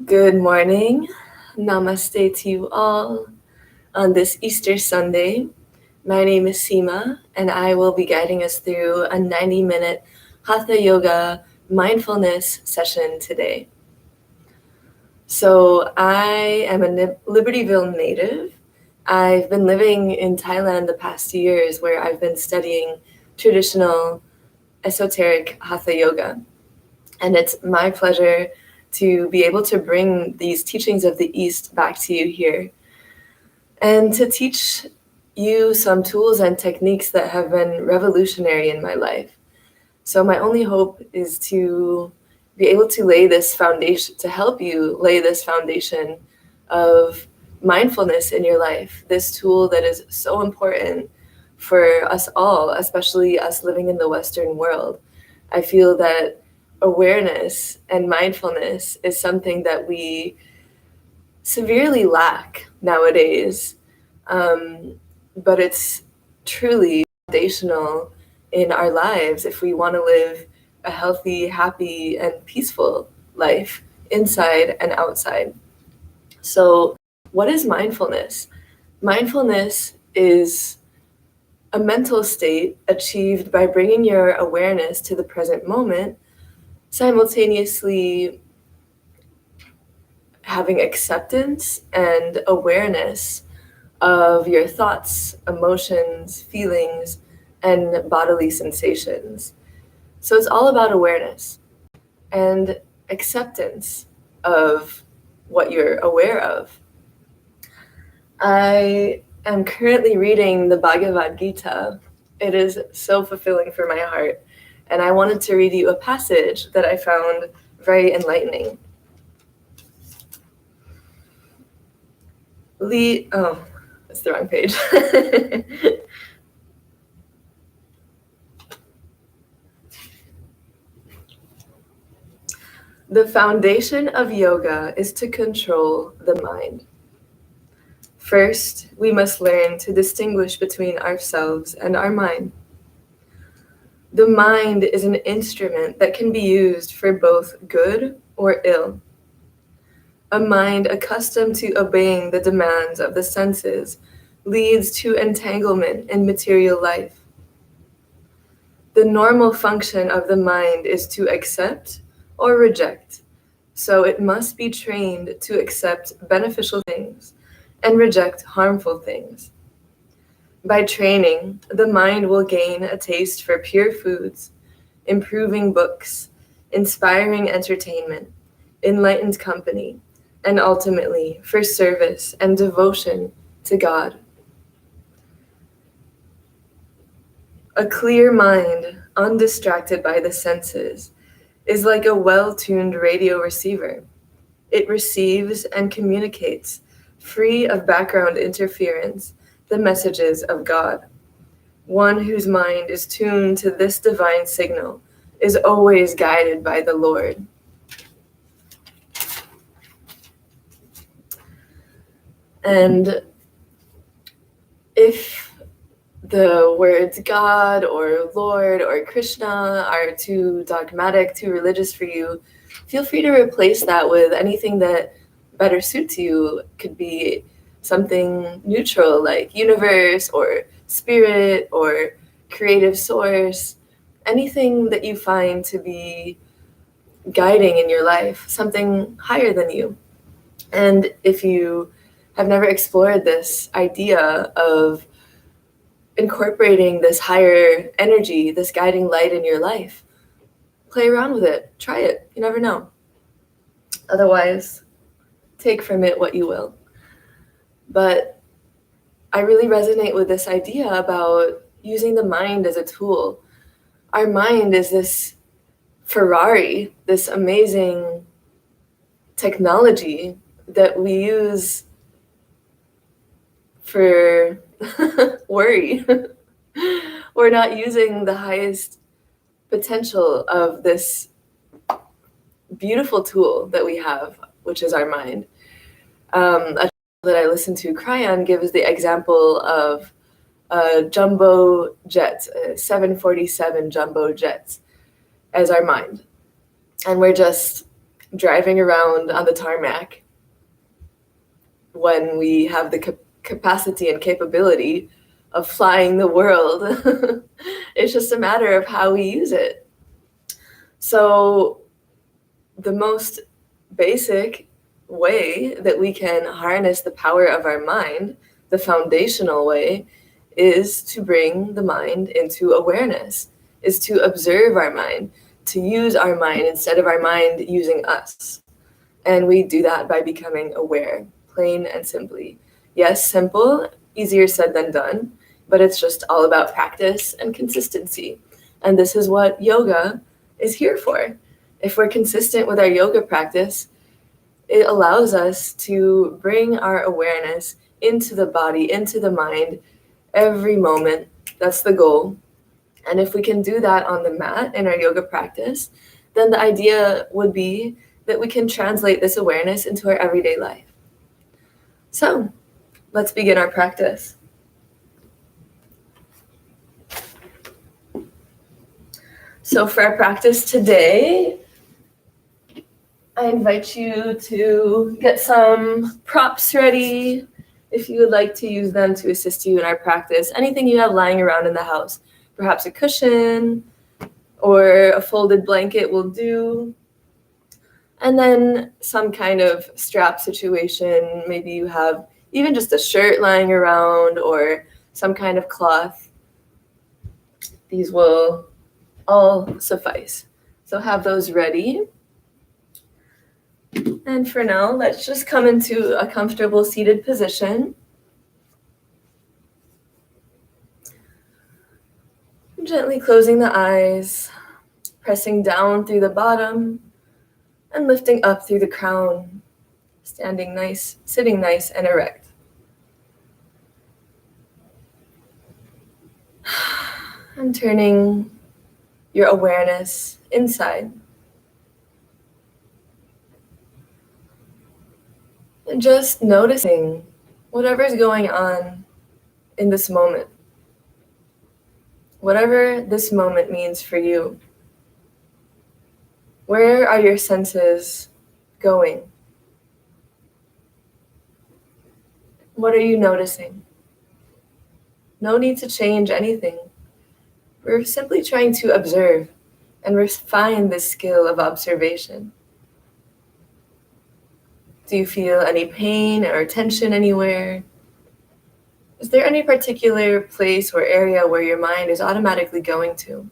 Good morning. Namaste to you all on this Easter Sunday. My name is Seema, and I will be guiding us through a 90-minute Hatha Yoga mindfulness session today. So I am a Libertyville native. I've been living in Thailand the past years where I've been studying traditional esoteric Hatha Yoga. And it's my pleasure to be able to bring these teachings of the East back to you here and to teach you some tools and techniques that have been revolutionary in my life. So my only hope is to be able to lay this foundation, to help you lay this foundation of mindfulness in your life, this tool that is so important for us all, especially us living in the Western world. I feel that awareness and mindfulness is something that we severely lack nowadays, but it's truly foundational in our lives if we want to live a healthy, happy, and peaceful life inside and outside. So, what is mindfulness? Mindfulness is a mental state achieved by bringing your awareness to the present moment, simultaneously having acceptance and awareness of your thoughts, emotions, feelings, and bodily sensations. So it's all about awareness and acceptance of what you're aware of. I am currently reading the Bhagavad Gita. It is so fulfilling for my heart. And I wanted to read you a passage that I found very enlightening. That's the wrong page. The foundation of yoga is to control the mind. First, we must learn to distinguish between ourselves and our mind. The mind is an instrument that can be used for both good or ill. A mind accustomed to obeying the demands of the senses leads to entanglement in material life. The normal function of the mind is to accept or reject, so it must be trained to accept beneficial things and reject harmful things. By training, the mind will gain a taste for pure foods, improving books, inspiring entertainment, enlightened company, and ultimately for service and devotion to God. A clear mind, undistracted by the senses, is like a well-tuned radio receiver. It receives and communicates, free of background interference, the messages of God. One whose mind is tuned to this divine signal is always guided by the Lord. And if the words God or Lord or Krishna are too dogmatic, too religious for you, feel free to replace that with anything that better suits you. Could be something neutral like universe or spirit or creative source, anything that you find to be guiding in your life, something higher than you. And if you have never explored this idea of incorporating this higher energy, this guiding light in your life, play around with it. Try it. You never know. Otherwise, take from it what you will. But I really resonate with this idea about using the mind as a tool. Our mind is this Ferrari, this amazing technology that we use for worry. We're not using the highest potential of this beautiful tool that we have, which is our mind. A that I listen to, Cryon, gives the example of a jumbo jet, a 747 jumbo jets, as our mind. And we're just driving around on the tarmac when we have the capacity and capability of flying the world. It's just a matter of how we use it. So the most basic way that we can harness the power of our mind, the foundational way, is to bring the mind into awareness, is to observe our mind, to use our mind instead of our mind using us. And we do that by becoming aware, plain and simply. Yes, simple, easier said than done, but it's just all about practice and consistency. And this is what yoga is here for. If we're consistent with our yoga practice, it allows us to bring our awareness into the body, into the mind, every moment. That's the goal. And if we can do that on the mat in our yoga practice, then the idea would be that we can translate this awareness into our everyday life. So let's begin our practice. So for our practice today, I invite you to get some props ready if you would like to use them to assist you in our practice. Anything you have lying around in the house, perhaps a cushion or a folded blanket will do. And then some kind of strap situation. Maybe you have even just a shirt lying around or some kind of cloth. These will all suffice. So have those ready. And for now, let's just come into a comfortable seated position. Gently closing the eyes, pressing down through the bottom, and lifting up through the crown, standing nice, sitting nice and erect. And turning your awareness inside. And just noticing whatever's going on in this moment. Whatever this moment means for you. Where are your senses going? What are you noticing? No need to change anything. We're simply trying to observe and refine this skill of observation. Do you feel any pain or tension anywhere? Is there any particular place or area where your mind is automatically going to?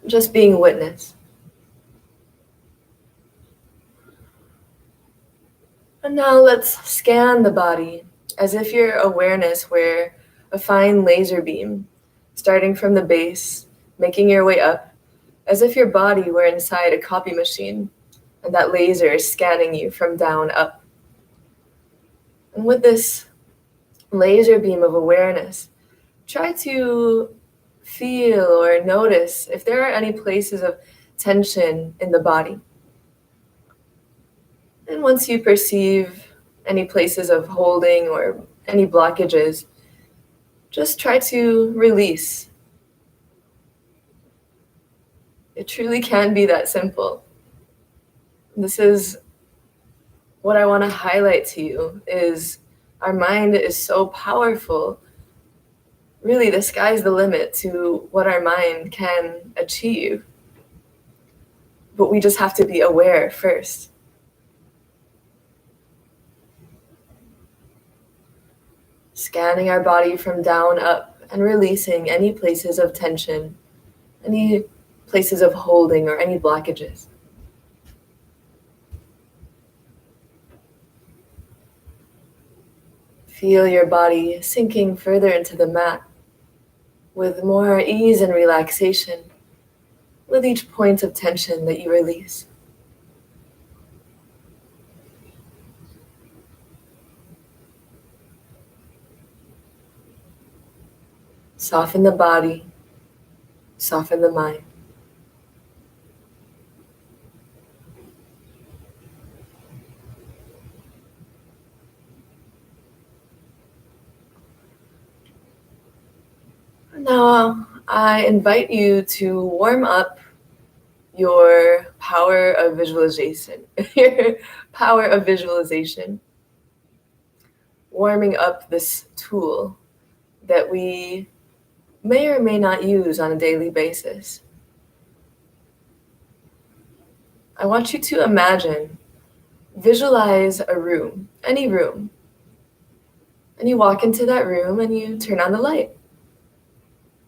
Just being witness. And now let's scan the body as if your awareness were a fine laser beam, starting from the base, making your way up, as if your body were inside a copy machine, and that laser is scanning you from down up. And with this laser beam of awareness, try to feel or notice if there are any places of tension in the body. And once you perceive any places of holding or any blockages, just try to release. It truly can be that simple. This is what I want to highlight to you, is our mind is so powerful. Really, the sky's the limit to what our mind can achieve. But we just have to be aware first. Scanning our body from down up and releasing any places of tension, any places of holding or any blockages. Feel your body sinking further into the mat with more ease and relaxation with each point of tension that you release. Soften the body, soften the mind. Now I invite you to warm up your power of visualization. Your power of visualization. Warming up this tool that we may or may not use on a daily basis. I want you to imagine, visualize a room, any room. And you walk into that room and you turn on the light.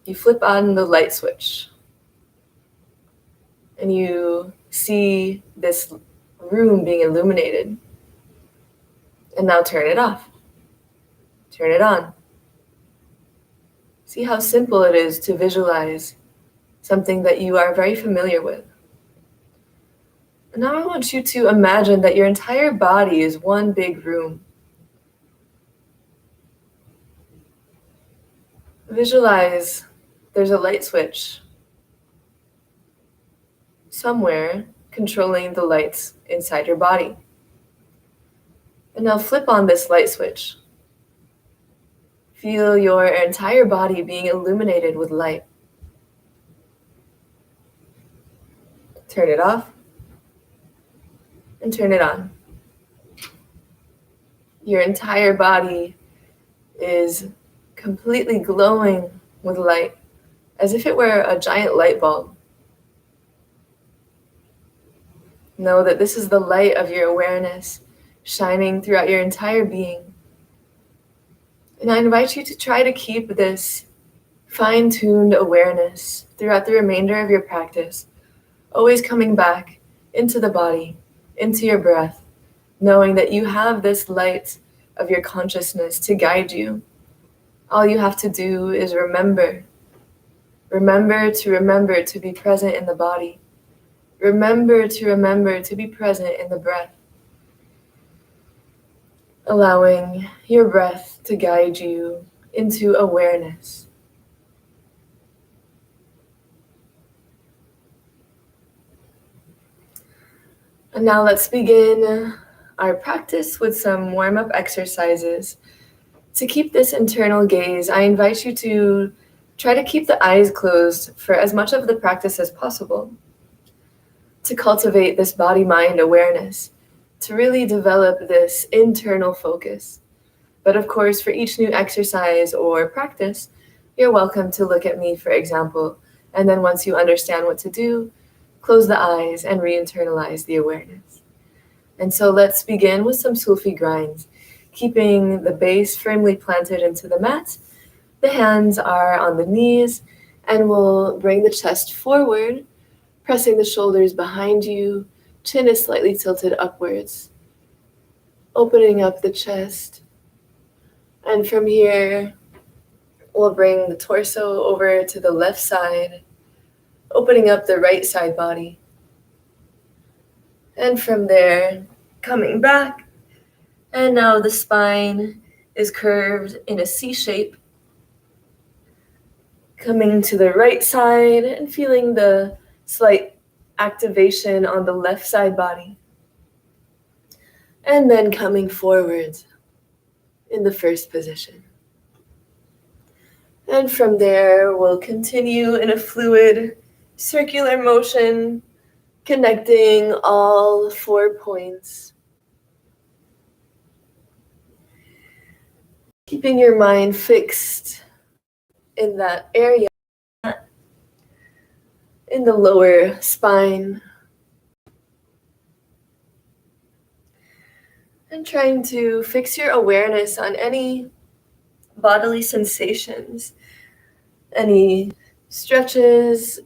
You flip on the light switch. And you see this room being illuminated. And now turn it off. Turn it on. See how simple it is to visualize something that you are very familiar with. And now I want you to imagine that your entire body is one big room. Visualize there's a light switch somewhere controlling the lights inside your body. And now flip on this light switch. Feel your entire body being illuminated with light. Turn it off and turn it on. Your entire body is completely glowing with light, as if it were a giant light bulb. Know that this is the light of your awareness shining throughout your entire being. And I invite you to try to keep this fine-tuned awareness throughout the remainder of your practice, always coming back into the body, into your breath, knowing that you have this light of your consciousness to guide you. All you have to do is remember. Remember to be present in the body. Remember to be present in the breath. Allowing your breath to guide you into awareness. And now let's begin our practice with some warm-up exercises. To keep this internal gaze, I invite you to try to keep the eyes closed for as much of the practice as possible. To cultivate this body-mind awareness, to really develop this internal focus. But of course, for each new exercise or practice, you're welcome to look at me, for example, and then once you understand what to do, close the eyes and re-internalize the awareness. And so let's begin with some Sufi grinds, keeping the base firmly planted into the mat. The hands are on the knees, and we'll bring the chest forward, pressing the shoulders behind you, chin is slightly tilted upwards, opening up the chest. And from here, we'll bring the torso over to the left side, opening up the right side body. And from there, coming back. And now the spine is curved in a C shape. Coming to the right side and feeling the slight activation on the left side body. And then coming forward in the first position. And from there, we'll continue in a fluid, circular motion, connecting all 4 points. Keeping your mind fixed in that area, in the lower spine. And trying to fix your awareness on any bodily sensations, any stretches,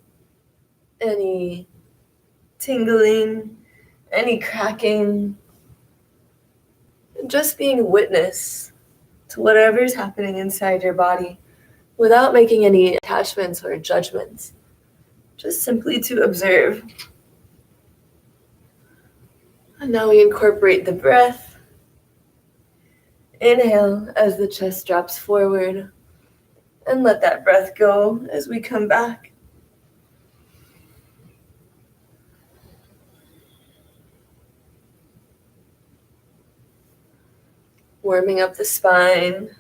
any tingling, any cracking, and just being witness to whatever's happening inside your body without making any attachments or judgments, just simply to observe. And now we incorporate the breath. Inhale as the chest drops forward, and let that breath go as we come back. Warming up the spine.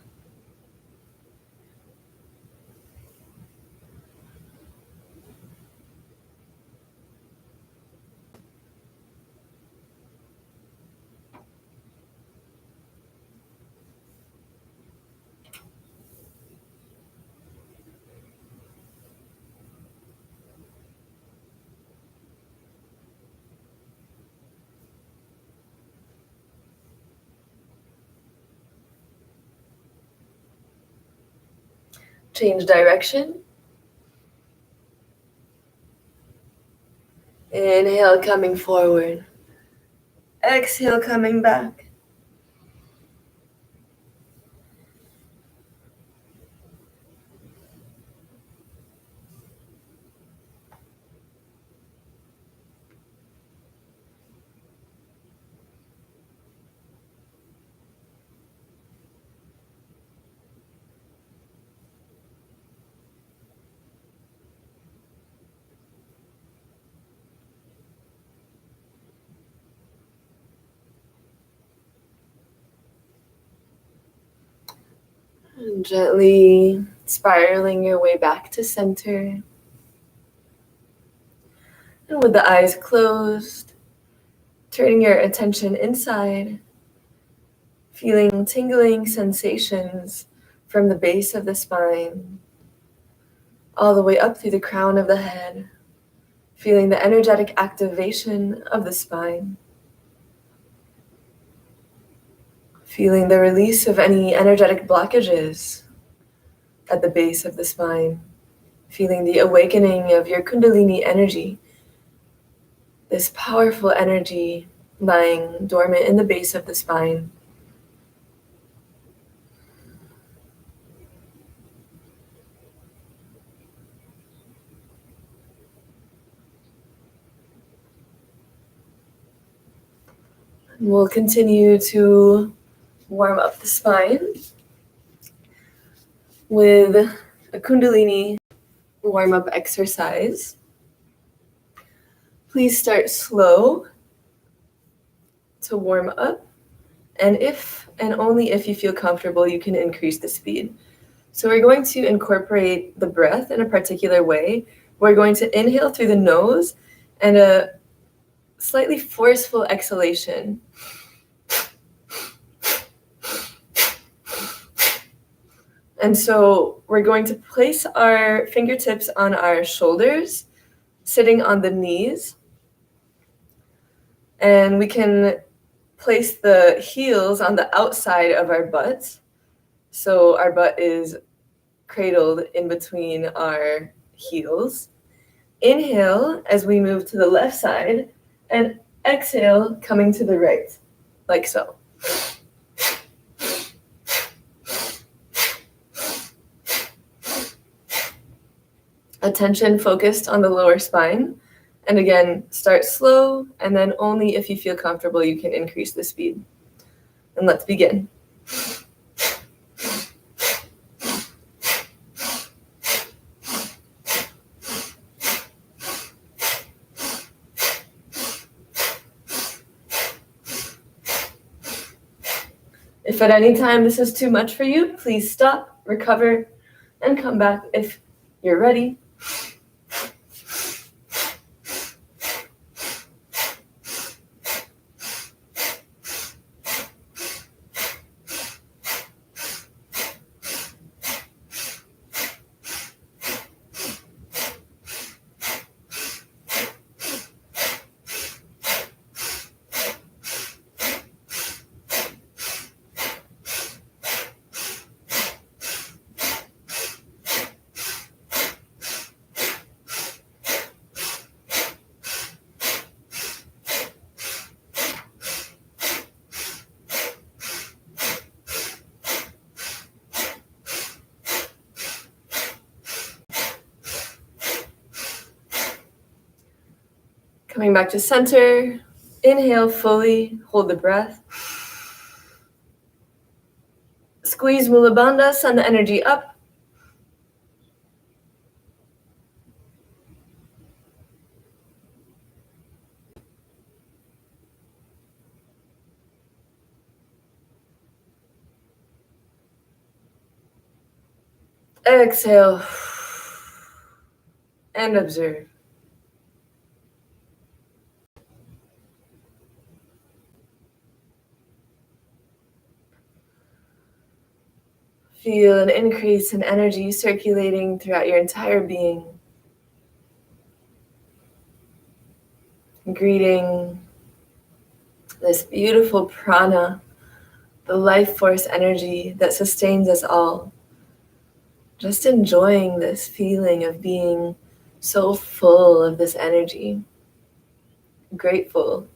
Change direction. Inhale, coming forward. Exhale, coming back. And gently spiraling your way back to center. And with the eyes closed, turning your attention inside, feeling tingling sensations from the base of the spine, all the way up through the crown of the head, feeling the energetic activation of the spine, feeling the release of any energetic blockages at the base of the spine, feeling the awakening of your Kundalini energy, this powerful energy lying dormant in the base of the spine. And we'll continue to warm up the spine with a Kundalini warm-up exercise. Please start slow to warm up, and if and only if you feel comfortable, you can increase the speed. So we're going to incorporate the breath in a particular way. We're going to inhale through the nose and a slightly forceful exhalation. And so we're going to place our fingertips on our shoulders, sitting on the knees. And we can place the heels on the outside of our butts. So our butt is cradled in between our heels. Inhale as we move to the left side, and exhale coming to the right, like so. Attention focused on the lower spine. And again, start slow, and then only if you feel comfortable, you can increase the speed. And let's begin. If at any time this is too much for you, please stop, recover, and come back if you're ready. Coming back to center, inhale fully, hold the breath. Squeeze Mula Bandha, send the energy up. Exhale and observe. Feel an increase in energy circulating throughout your entire being. Greeting this beautiful prana, the life force energy that sustains us all. Just enjoying this feeling of being so full of this energy. Grateful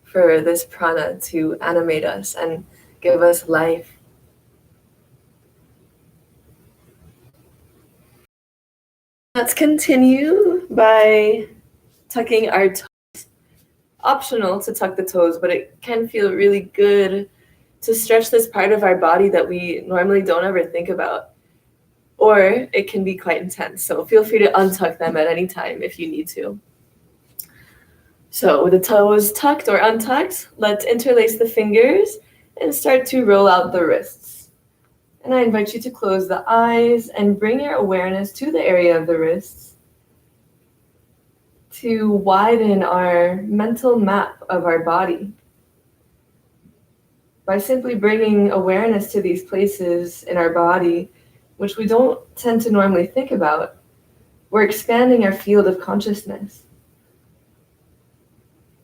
for this prana to animate us and give us life. Let's continue by tucking our toes. Optional to tuck the toes, but it can feel really good to stretch this part of our body that we normally don't ever think about. Or it can be quite intense, so feel free to untuck them at any time if you need to. So with the toes tucked or untucked, let's interlace the fingers and start to roll out the wrists. And I invite you to close the eyes and bring your awareness to the area of the wrists to widen our mental map of our body. By simply bringing awareness to these places in our body, which we don't tend to normally think about, we're expanding our field of consciousness.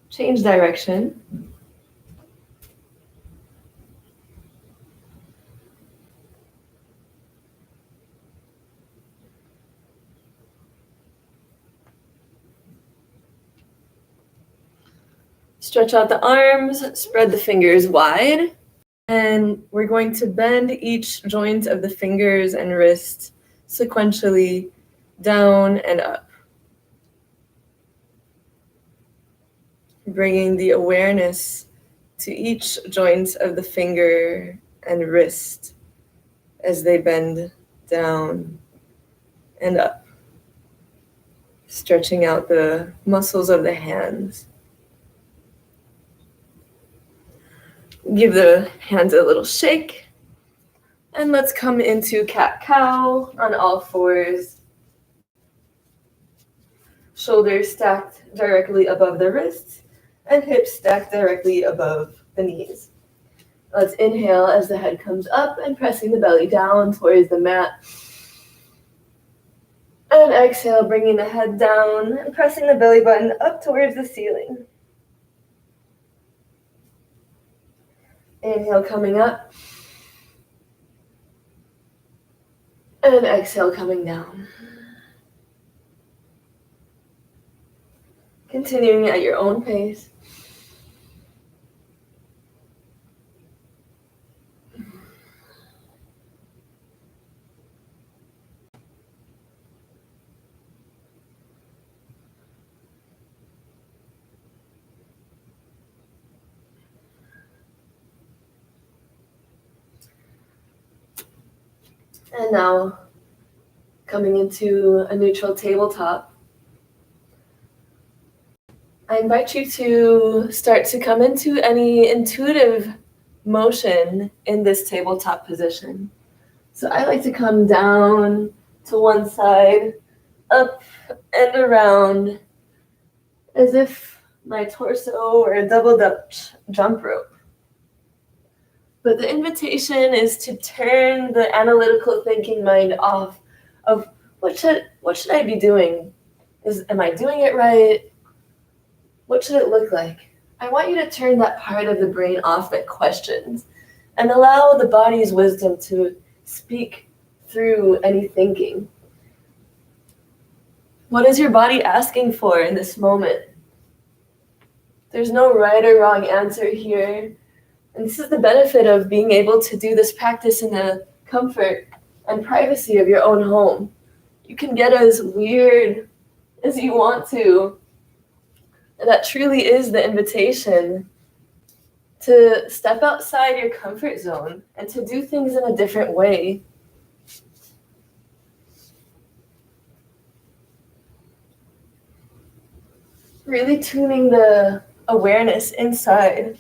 Change direction. Stretch out the arms, spread the fingers wide, and we're going to bend each joint of the fingers and wrists sequentially down and up. Bringing the awareness to each joint of the finger and wrist as they bend down and up. Stretching out the muscles of the hands. Give the hands a little shake. And let's come into cat-cow on all fours. Shoulders stacked directly above the wrists and hips stacked directly above the knees. Let's inhale as the head comes up and pressing the belly down towards the mat. And exhale, bringing the head down and pressing the belly button up towards the ceiling. Inhale, coming up. And exhale, coming down. Continuing at your own pace. And now, coming into a neutral tabletop, I invite you to start to come into any intuitive motion in this tabletop position. So I like to come down to one side, up and around, as if my torso were a double Dutch jump rope. But the invitation is to turn the analytical thinking mind off of what should I be doing? Am I doing it right? What should it look like? I want you to turn that part of the brain off that questions and allow the body's wisdom to speak through any thinking. What is your body asking for in this moment? There's no right or wrong answer here. And this is the benefit of being able to do this practice in the comfort and privacy of your own home. You can get as weird as you want to. And that truly is the invitation to step outside your comfort zone and to do things in a different way. Really tuning the awareness inside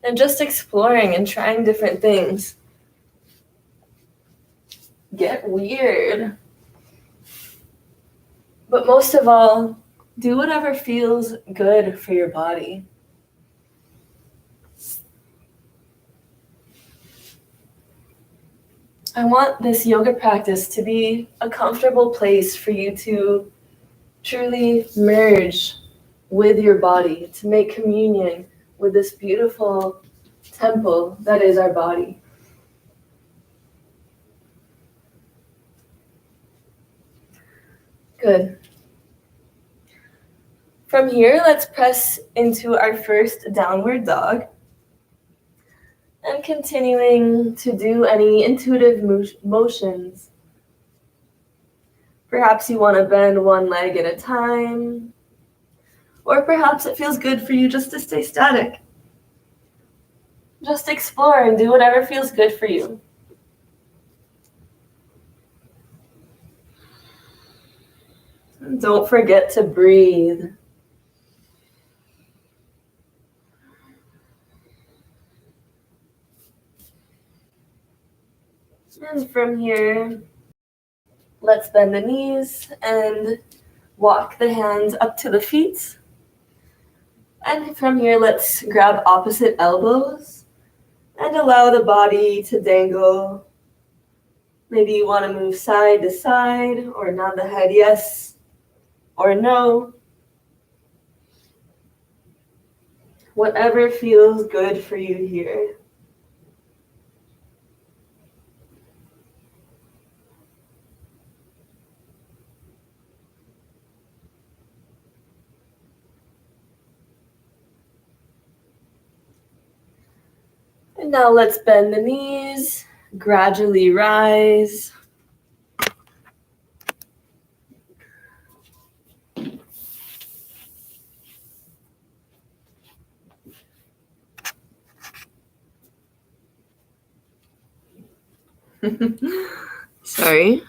and just exploring and trying different things. Get weird. But most of all, do whatever feels good for your body. I want this yoga practice to be a comfortable place for you to truly merge with your body, to make communion with this beautiful temple that is our body. Good. From here, let's press into our first downward dog. And continuing to do any intuitive motions. Perhaps you want to bend one leg at a time, or perhaps it feels good for you just to stay static. Just explore and do whatever feels good for you. And don't forget to breathe. And from here, let's bend the knees and walk the hands up to the feet. And from here, let's grab opposite elbows and allow the body to dangle. Maybe you want to move side to side or nod the head yes or no. Whatever feels good for you here. And now let's bend the knees, gradually rise. Sorry.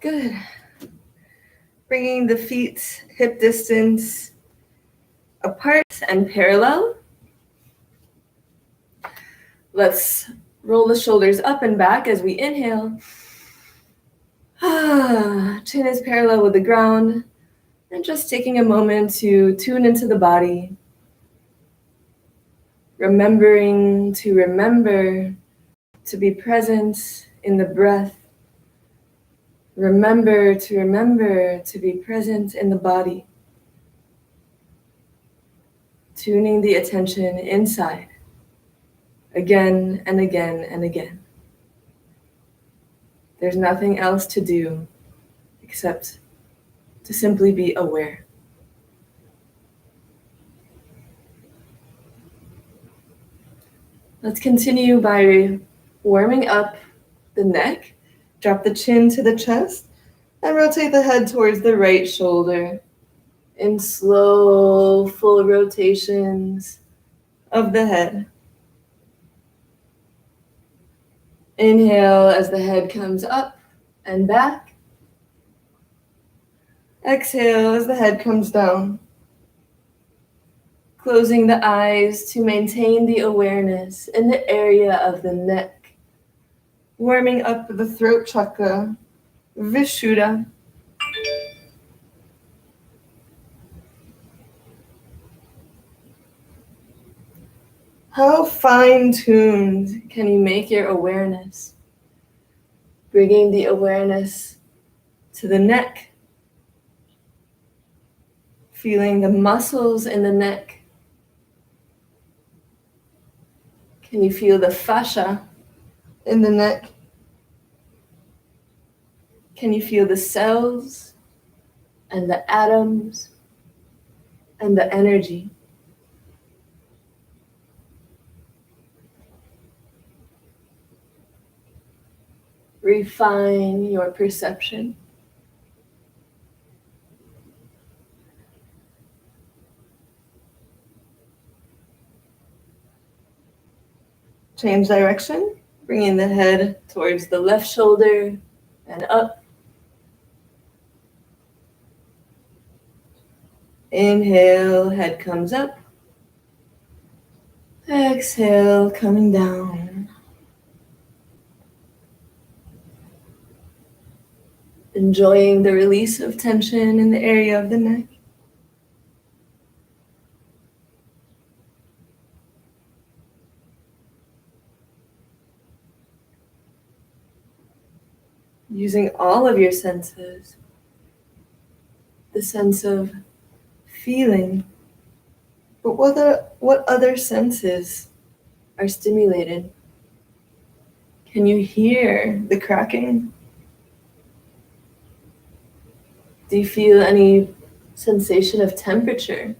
Good. Bringing the feet hip distance apart and parallel. Let's roll the shoulders up and back as we inhale. Chin is parallel with the ground. And just taking a moment to tune into the body. Remembering to remember to be present in the breath. Remember to be present in the body. Tuning the attention inside. Again and again and again. There's nothing else to do except to simply be aware. Let's continue by warming up the neck. Drop the chin to the chest and rotate the head towards the right shoulder in slow, full rotations of the head. Inhale as the head comes up and back. Exhale as the head comes down. Closing the eyes to maintain the awareness in the area of the neck. Warming up the throat chakra, Vishuddha. How fine-tuned can you make your awareness? Bringing the awareness to the neck. Feeling the muscles in the neck. Can you feel the fascia in the neck? Can you feel the cells and the atoms and the energy? Refine your perception. Change direction, bringing the head towards the left shoulder and up. Inhale, head comes up. Exhale, coming down. Enjoying the release of tension in the area of the neck. Using all of your senses. The sense of feeling. But what other senses are stimulated? Can you hear the cracking? Do you feel any sensation of temperature?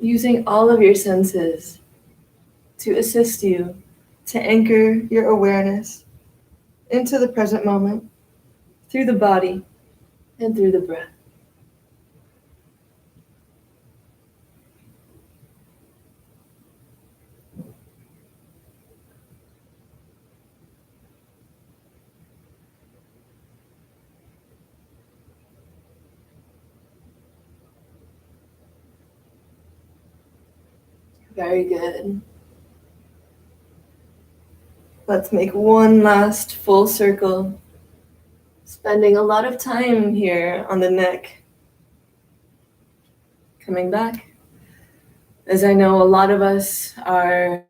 Using all of your senses to assist you to anchor your awareness into the present moment through the body and through the breath. Very good. Let's make one last full circle, spending a lot of time here on the neck. Coming back. As I know, a lot of us are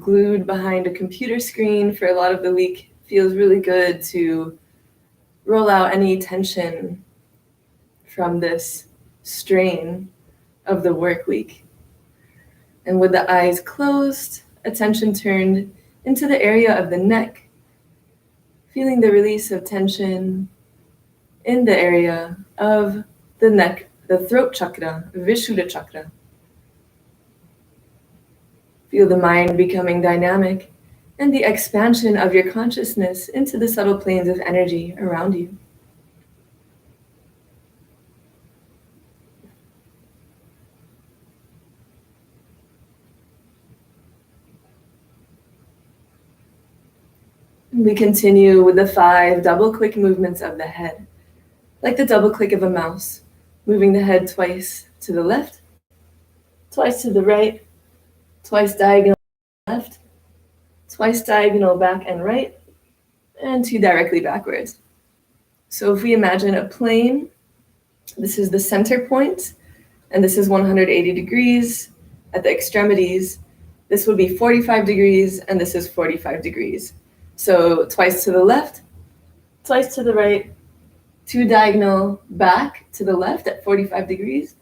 glued behind a computer screen for a lot of the week. Feels really good to roll out any tension from this strain of the work week. And with the eyes closed, attention turned into the area of the neck, feeling the release of tension in the area of the neck, the throat chakra, Vishuddha chakra. Feel the mind becoming dynamic and the expansion of your consciousness into the subtle planes of energy around you. We continue with the 5 double click movements of the head, like the double click of a mouse, moving the head twice to the left, twice to the right, twice diagonal left, twice diagonal back and right, and 2 directly backwards. So if we imagine a plane, this is the center point, and this is 180 degrees. At the extremities, this would be 45 degrees, and this is 45 degrees. So twice to the left, twice to the right, 2 diagonal back to the left at 45 degrees,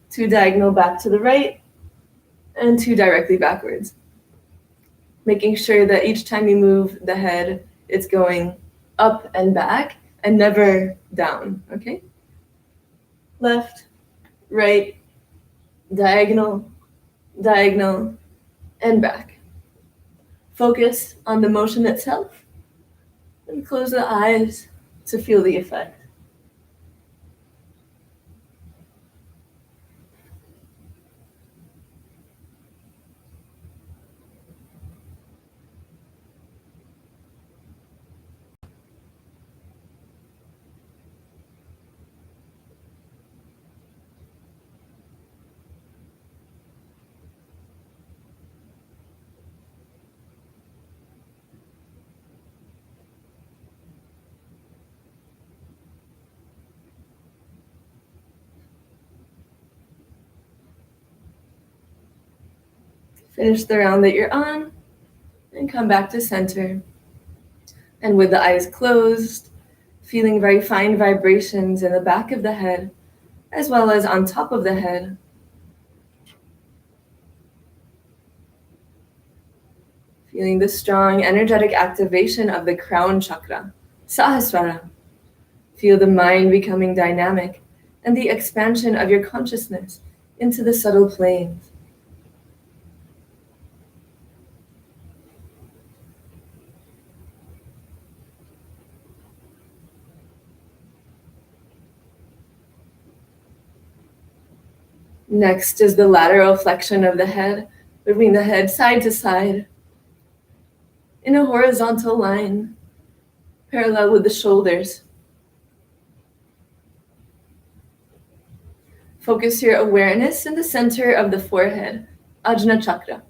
2 diagonal back to the right, and 2 directly backwards. Making sure that each time you move the head, it's going up and back and never down, okay? Left, right, diagonal, diagonal, and back. Focus on the motion itself and close the eyes to feel the effect. Finish the round that you're on and come back to center. And with the eyes closed, feeling very fine vibrations in the back of the head, as well as on top of the head. Feeling the strong energetic activation of the crown chakra, Sahasrara. Feel the mind becoming dynamic and the expansion of your consciousness into the subtle planes. Next is the lateral flexion of the head, moving the head side to side in a horizontal line, parallel with the shoulders. Focus your awareness in the center of the forehead, Ajna chakra.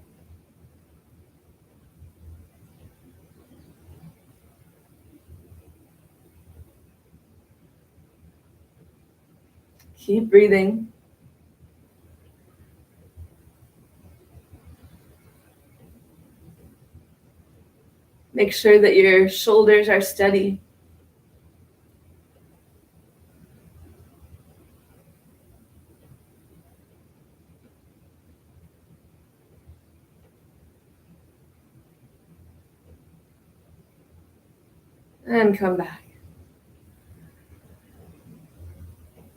Keep breathing. Make sure that your shoulders are steady. And come back.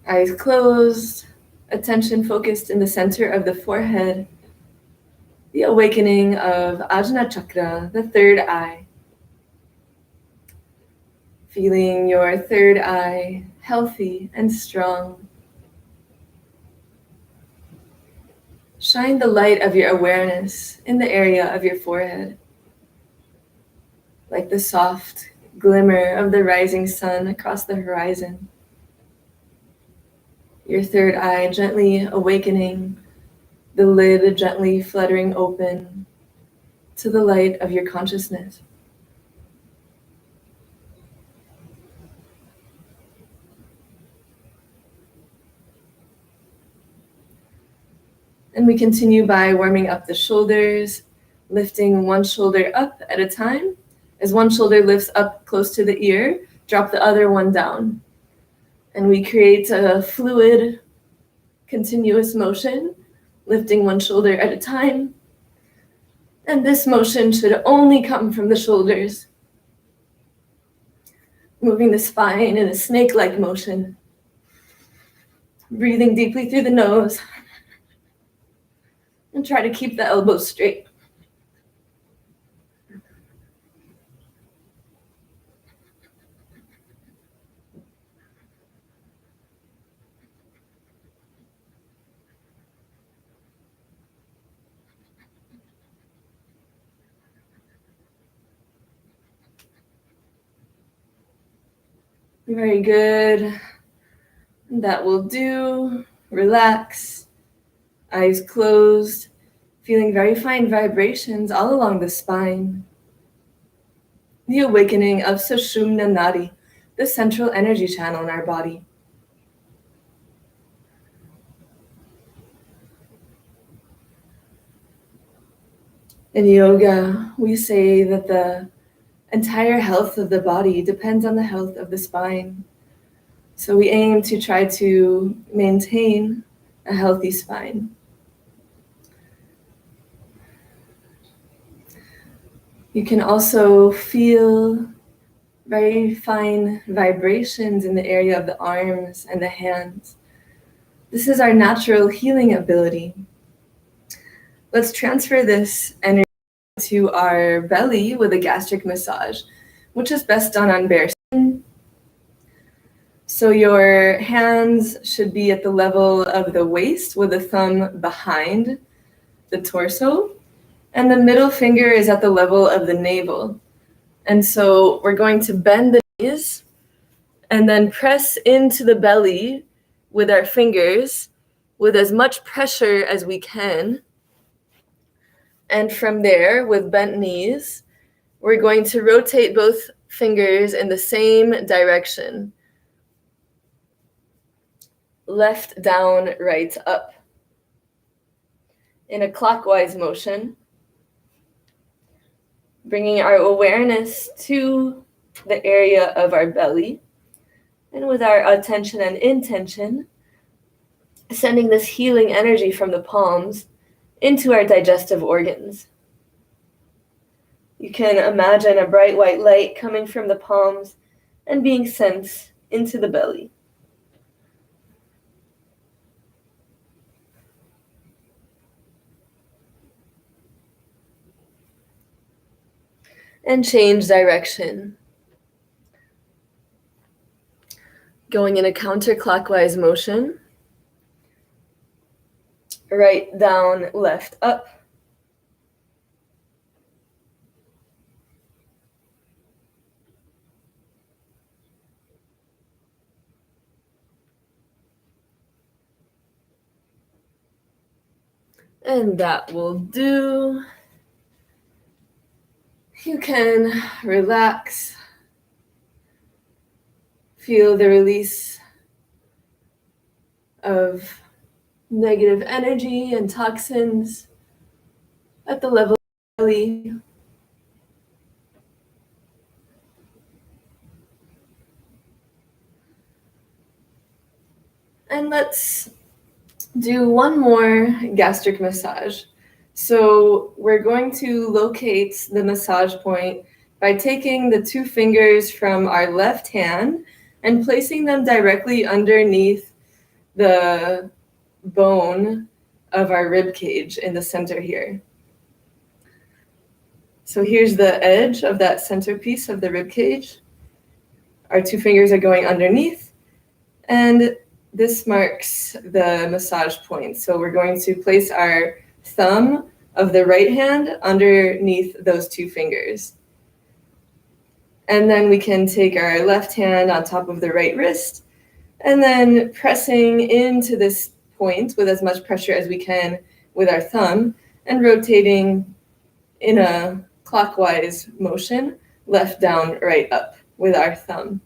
Eyes closed, attention focused in the center of the forehead, the awakening of Ajna Chakra, the third eye. Feeling your third eye healthy and strong. Shine the light of your awareness in the area of your forehead, like the soft glimmer of the rising sun across the horizon. Your third eye gently awakening, the lid gently fluttering open to the light of your consciousness. And we continue by warming up the shoulders, lifting one shoulder up at a time. As one shoulder lifts up close to the ear, drop the other one down. And we create a fluid, continuous motion, lifting one shoulder at a time. And this motion should only come from the shoulders. Moving the spine in a snake-like motion. Breathing deeply through the nose. And try to keep the elbows straight. Very good. That will do. Relax. Eyes closed. Feeling very fine vibrations all along the spine. The awakening of Sushumna Nadi, the central energy channel in our body. In yoga, we say that the entire health of the body depends on the health of the spine. So we aim to try to maintain a healthy spine. You can also feel very fine vibrations in the area of the arms and the hands. This is our natural healing ability. Let's transfer this energy to our belly with a gastric massage, which is best done on bare skin. So your hands should be at the level of the waist with the thumb behind the torso, and the middle finger is at the level of the navel. And so we're going to bend the knees and then press into the belly with our fingers with as much pressure as we can. And from there, with bent knees, we're going to rotate both fingers in the same direction. Left down, right up. In a clockwise motion, bringing our awareness to the area of our belly. And with our attention and intention, sending this healing energy from the palms into our digestive organs. You can imagine a bright white light coming from the palms and being sent into the belly. And change direction. Going in a counterclockwise motion. Right down, left up. And that will do. You can relax. Feel the release of negative energy and toxins at the level of the belly. And let's do one more gastric massage. So we're going to locate the massage point by taking the 2 fingers from our left hand and placing them directly underneath the bone of our rib cage in the center here. So here's the edge of that centerpiece of the rib cage. Our 2 fingers are going underneath, and this marks the massage point. So we're going to place our thumb of the right hand underneath those 2 fingers. And then we can take our left hand on top of the right wrist, and then pressing into this point with as much pressure as we can with our thumb, and rotating in a clockwise motion, left down, right up with our thumb.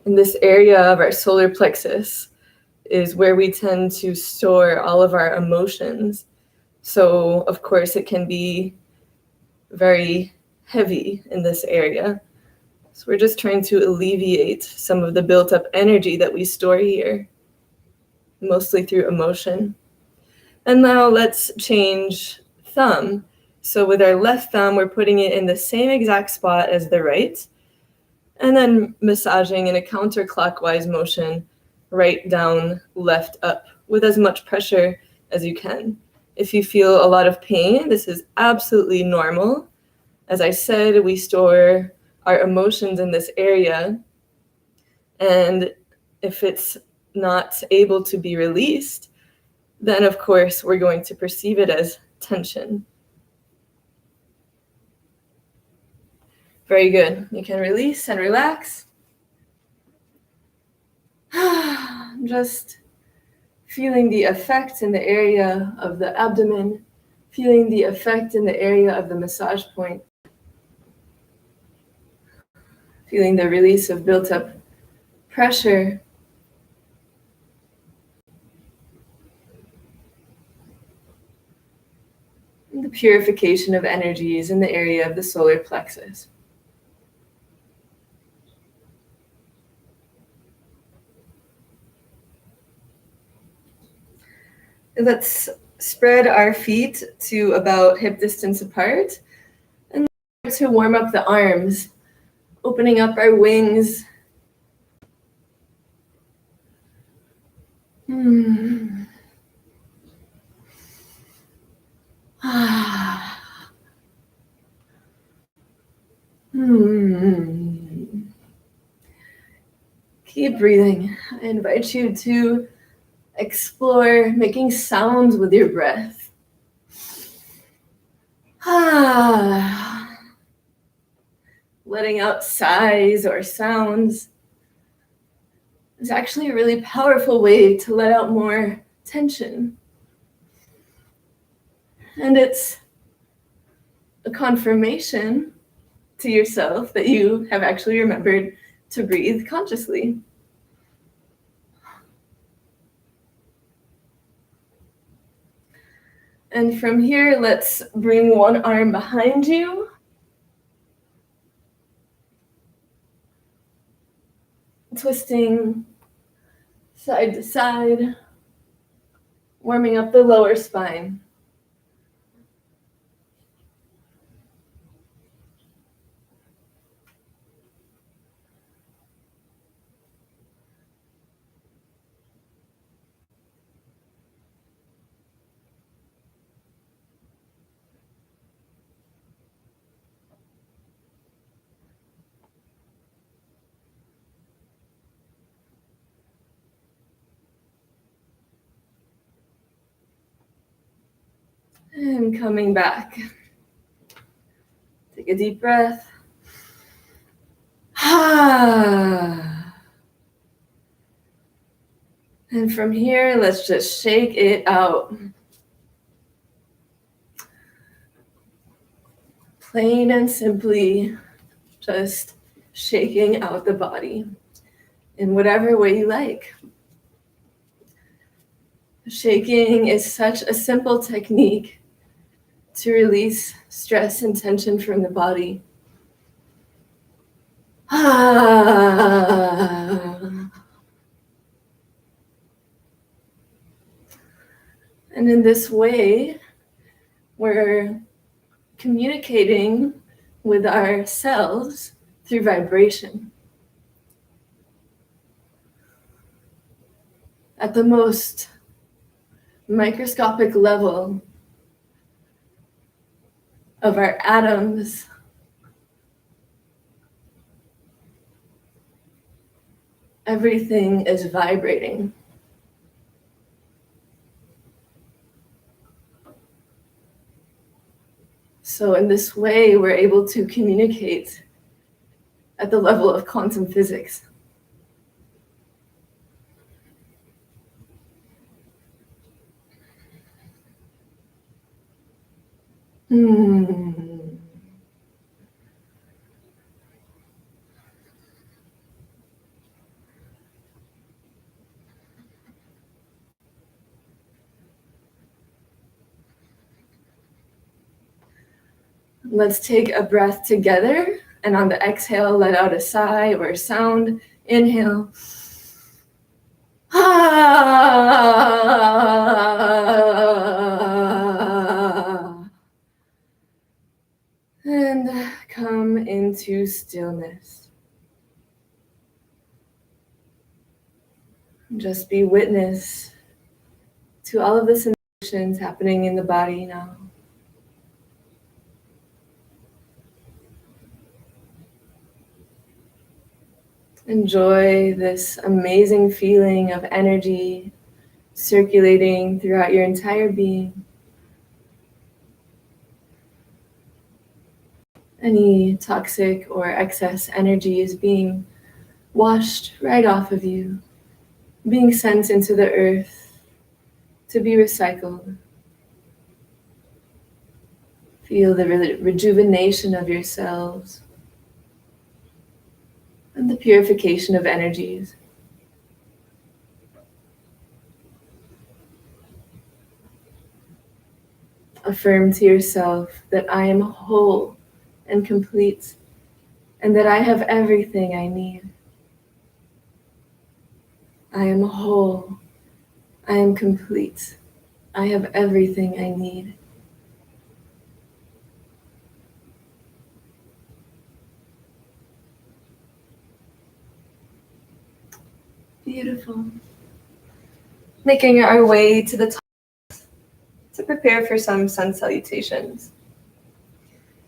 In this area of our solar plexus is where we tend to store all of our emotions. So, of course, it can be very heavy in this area. So we're just trying to alleviate some of the built up energy that we store here, mostly through emotion. And now let's change thumb. So with our left thumb, we're putting it in the same exact spot as the right, and then massaging in a counterclockwise motion, right down, left up, with as much pressure as you can. If you feel a lot of pain, this is absolutely normal. As I said, we store our emotions in this area, and if it's not able to be released, then of course we're going to perceive it as tension. Very good. You can release and relax. Just feeling the effect in the area of the abdomen, feeling the effect in the area of the massage point, feeling the release of built up pressure. And the purification of energies in the area of the solar plexus. Let's spread our feet to about hip distance apart and to warm up the arms, opening up our wings. Keep breathing. I invite you to explore making sounds with your breath. Letting out sighs or sounds is actually a really powerful way to let out more tension. And it's a confirmation to yourself that you have actually remembered to breathe consciously. And from here, let's bring one arm behind you. Twisting side to side, warming up the lower spine. And coming back. Take a deep breath. And from here, let's just shake it out. Plain and simply, just shaking out the body in whatever way you like. Shaking is such a simple technique to release stress and tension from the body. And in this way, we're communicating with ourselves through vibration. At the most microscopic level of our atoms, everything is vibrating. So in this way, we're able to communicate at the level of quantum physics. Let's take a breath together, and on the exhale, let out a sigh or a sound. Inhale. And come into stillness. Just be witness to all of the sensations happening in the body now. Enjoy this amazing feeling of energy circulating throughout your entire being. Any toxic or excess energy is being washed right off of you, being sent into the earth to be recycled. Feel the rejuvenation of your cells and the purification of energies. Affirm to yourself that I am whole and complete, and that I have everything I need. I am whole. I am complete. I have everything I need. Beautiful. Making our way to the top to prepare for some sun salutations.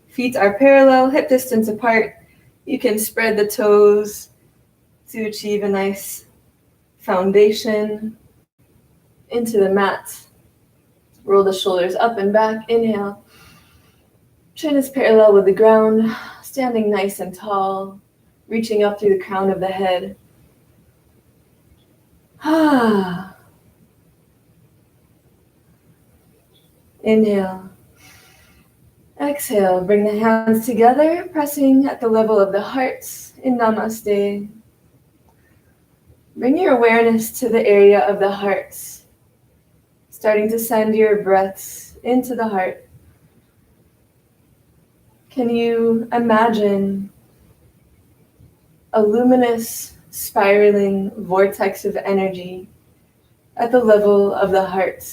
Feet are parallel, hip distance apart. You can spread the toes to achieve a nice foundation into the mat. Roll the shoulders up and back. Inhale. Chin is parallel with the ground, standing nice and tall, reaching up through the crown of the head. Inhale. Exhale, bring the hands together, pressing at the level of the heart in Namaste. Bring your awareness to the area of the heart, starting to send your breaths into the heart. Can you imagine a luminous, spiraling vortex of energy at the level of the heart,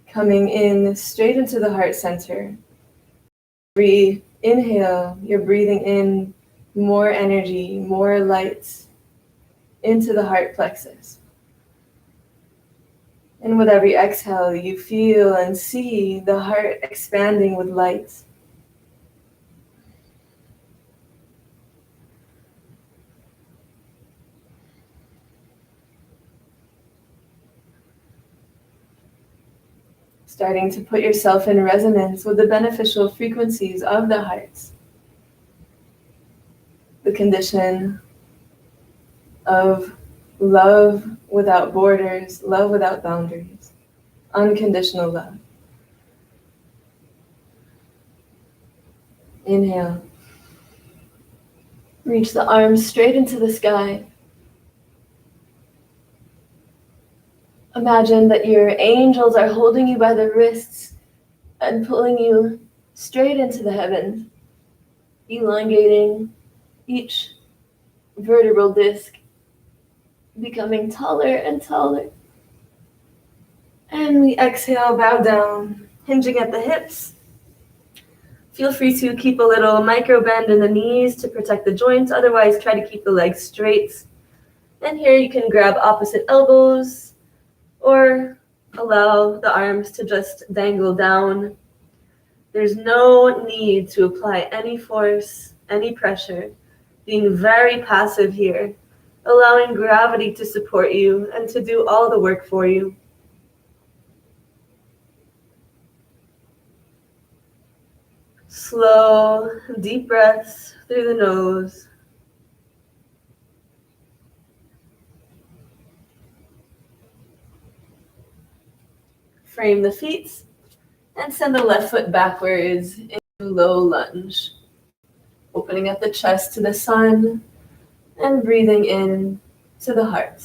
coming in straight into the heart center? Every inhale, you're breathing in more energy, more light into the heart plexus. And with every exhale, you feel and see the heart expanding with light. Starting to put yourself in resonance with the beneficial frequencies of the heart. The condition of love without borders, love without boundaries, unconditional love. Inhale. Reach the arms straight into the sky. Imagine that your angels are holding you by the wrists and pulling you straight into the heavens, elongating each vertebral disc becoming taller and taller. And we exhale, bow down, hinging at the hips. Feel free to keep a little micro bend in the knees to protect the joints. Otherwise, try to keep the legs straight. And here you can grab opposite elbows or allow the arms to just dangle down. There's no need to apply any force, any pressure. Being very passive here, allowing gravity to support you and to do all the work for you. Slow, deep breaths through the nose. Frame the feet and send the left foot backwards into low lunge. Opening up the chest to the sun and breathing in to the heart.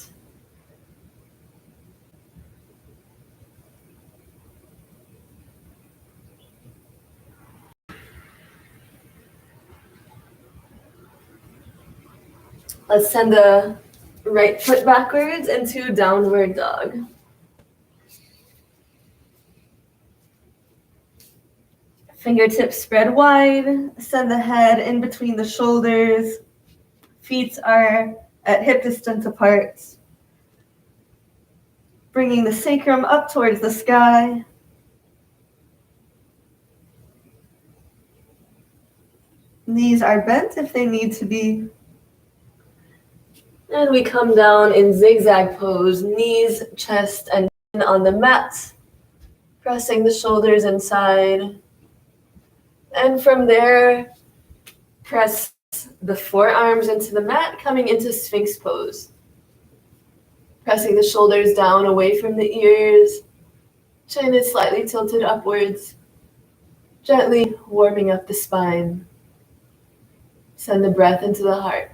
Let's send the right foot backwards into downward dog. Fingertips spread wide. Send the head in between the shoulders. Feet are at hip distance apart. Bringing the sacrum up towards the sky. Knees are bent if they need to be. And we come down in zigzag pose, knees, chest, and chin on the mat, pressing the shoulders inside. And from there, press the forearms into the mat, coming into Sphinx pose. Pressing the shoulders down away from the ears, chin is slightly tilted upwards, gently warming up the spine. Send the breath into the heart.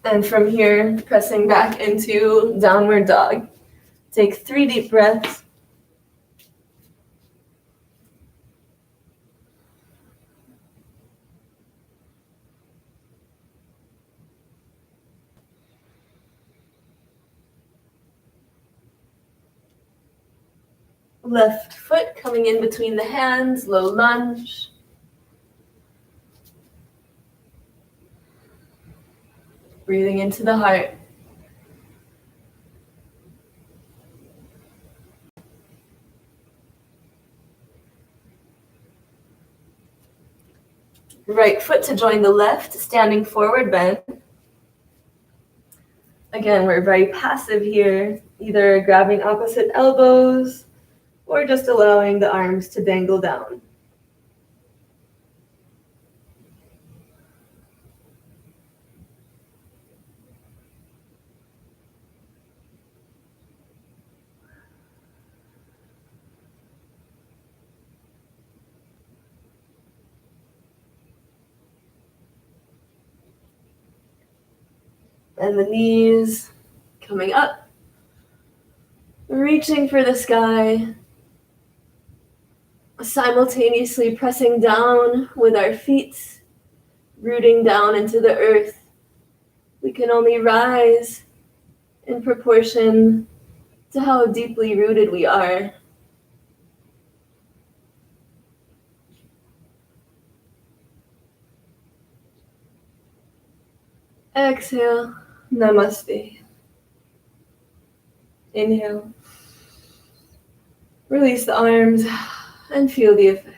And from here, pressing back into downward dog. Take 3 deep breaths. Left foot coming in between the hands, low lunge. Breathing into the heart. Right foot to join the left, standing forward bend. Again, we're very passive here, either grabbing opposite elbows or just allowing the arms to dangle down. And the knees coming up, reaching for the sky, simultaneously pressing down with our feet, rooting down into the earth. We can only rise in proportion to how deeply rooted we are. Exhale, Namaste. Inhale. Release the arms and feel the effect.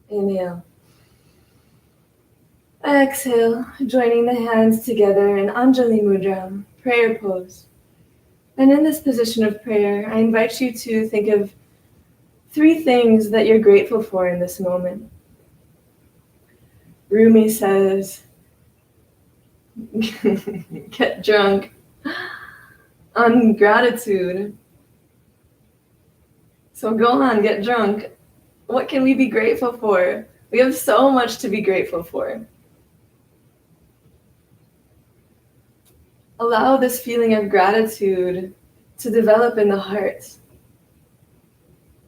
Inhale. Exhale, joining the hands together in Anjali Mudra, prayer pose. And in this position of prayer, I invite you to think of 3 things that you're grateful for in this moment. Rumi says, get drunk on gratitude. So go on, get drunk. What can we be grateful for? We have so much to be grateful for. Allow this feeling of gratitude to develop in the heart.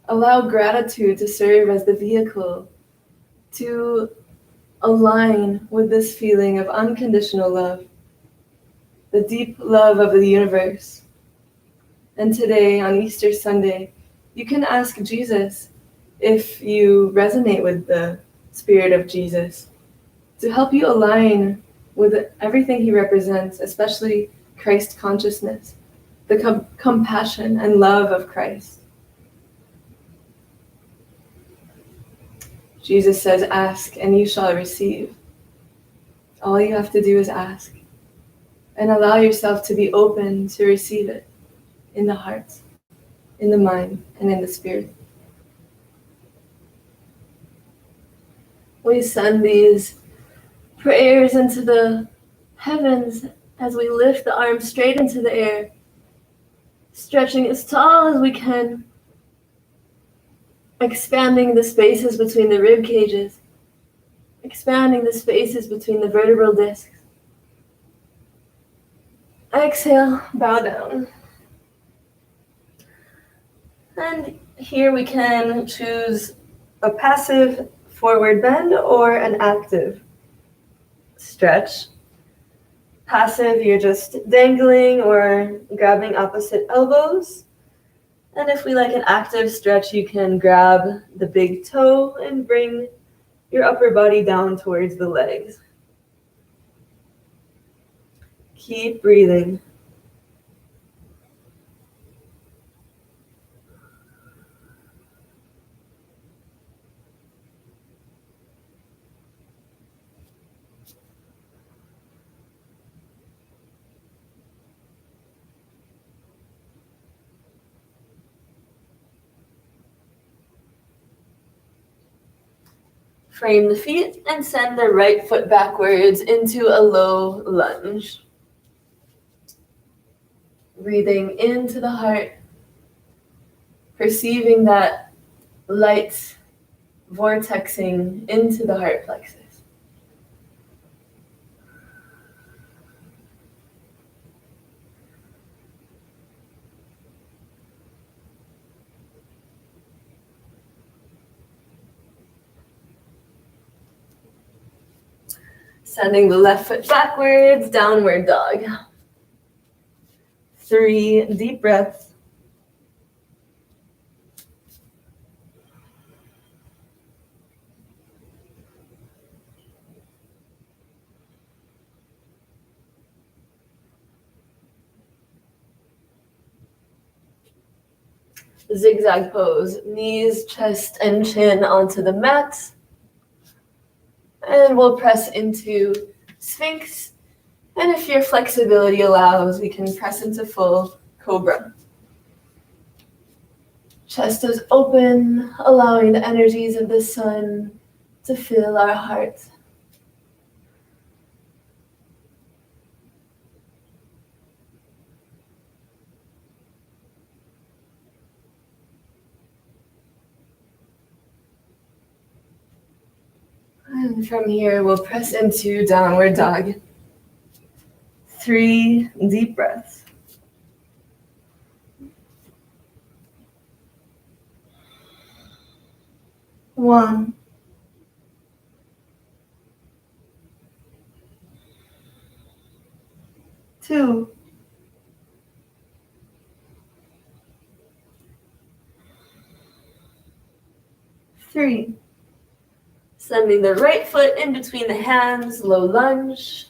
Allow gratitude to serve as the vehicle to align with this feeling of unconditional love, the deep love of the universe. And today, on Easter Sunday, you can ask Jesus if you resonate with the Spirit of Jesus to help you align with everything he represents, especially Christ consciousness, the compassion and love of Christ. Jesus says, ask and you shall receive. All you have to do is ask and allow yourself to be open to receive it in the heart, in the mind, and in the spirit. We send these prayers into the heavens as we lift the arms straight into the air, stretching as tall as we can, expanding the spaces between the rib cages, expanding the spaces between the vertebral discs. Exhale, bow down. And here we can choose a passive forward bend or an active stretch. Passive, you're just dangling or grabbing opposite elbows. And if we like an active stretch, you can grab the big toe and bring your upper body down towards the legs. Keep breathing. Frame the feet and send the right foot backwards into a low lunge. Breathing into the heart, perceiving that light vortexing into the heart plexus. Sending the left foot backwards, downward dog. 3 deep breaths. Zigzag pose, knees, chest, and chin onto the mat. And we'll press into Sphinx. And if your flexibility allows, we can press into full cobra. Chest is open, allowing the energies of the sun to fill our heart. And from here, we'll press into downward dog. 3 deep breaths. 1. 2. 3. Sending the right foot in between the hands, low lunge.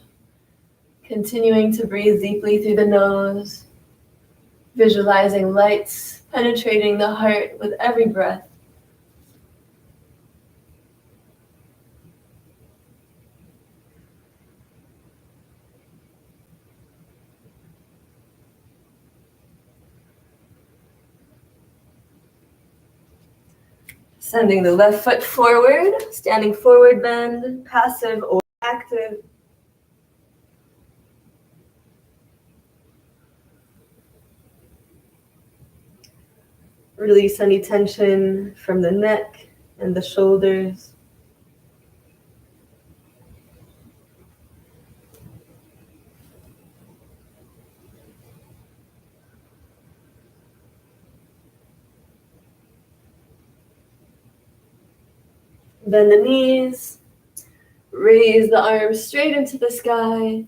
Continuing to breathe deeply through the nose. Visualizing lights penetrating the heart with every breath. Sending the left foot forward, standing forward bend, passive or active. Release any tension from the neck and the shoulders. Bend the knees. Raise the arms straight into the sky.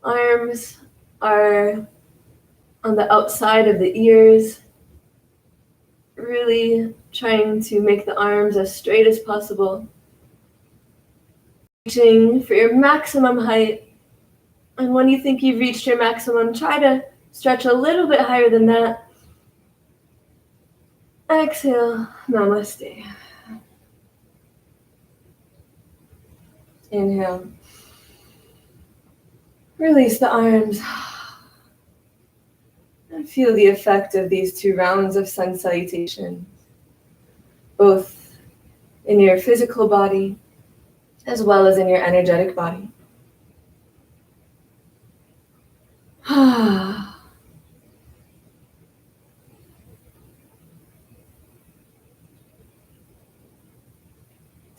Arms are on the outside of the ears. Really trying to make the arms as straight as possible. Reaching for your maximum height. And when you think you've reached your maximum, try to stretch a little bit higher than that. Exhale, Namaste. Inhale. Release the arms. And feel the effect of these 2 rounds of sun salutation, both in your physical body as well as in your energetic body.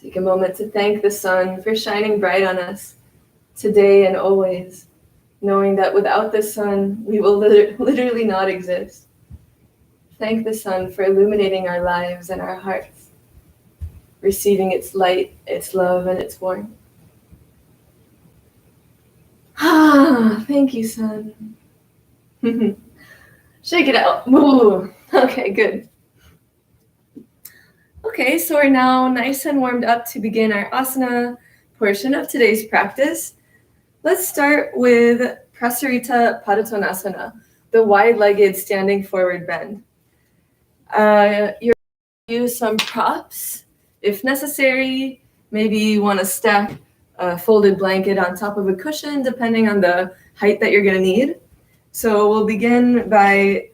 Take a moment to thank the sun for shining bright on us today and always, knowing that without the sun, we will literally not exist. Thank the sun for illuminating our lives and our hearts, receiving its light, its love, and its warmth. Thank you, sun. Shake it out. Ooh. Okay, good. Okay, so we're now nice and warmed up to begin our asana portion of today's practice. Let's start with Prasarita Padottanasana, the wide-legged standing forward bend. You're going to use some props if necessary. Maybe you want to stack a folded blanket on top of a cushion, depending on the height that you're going to need. So we'll begin by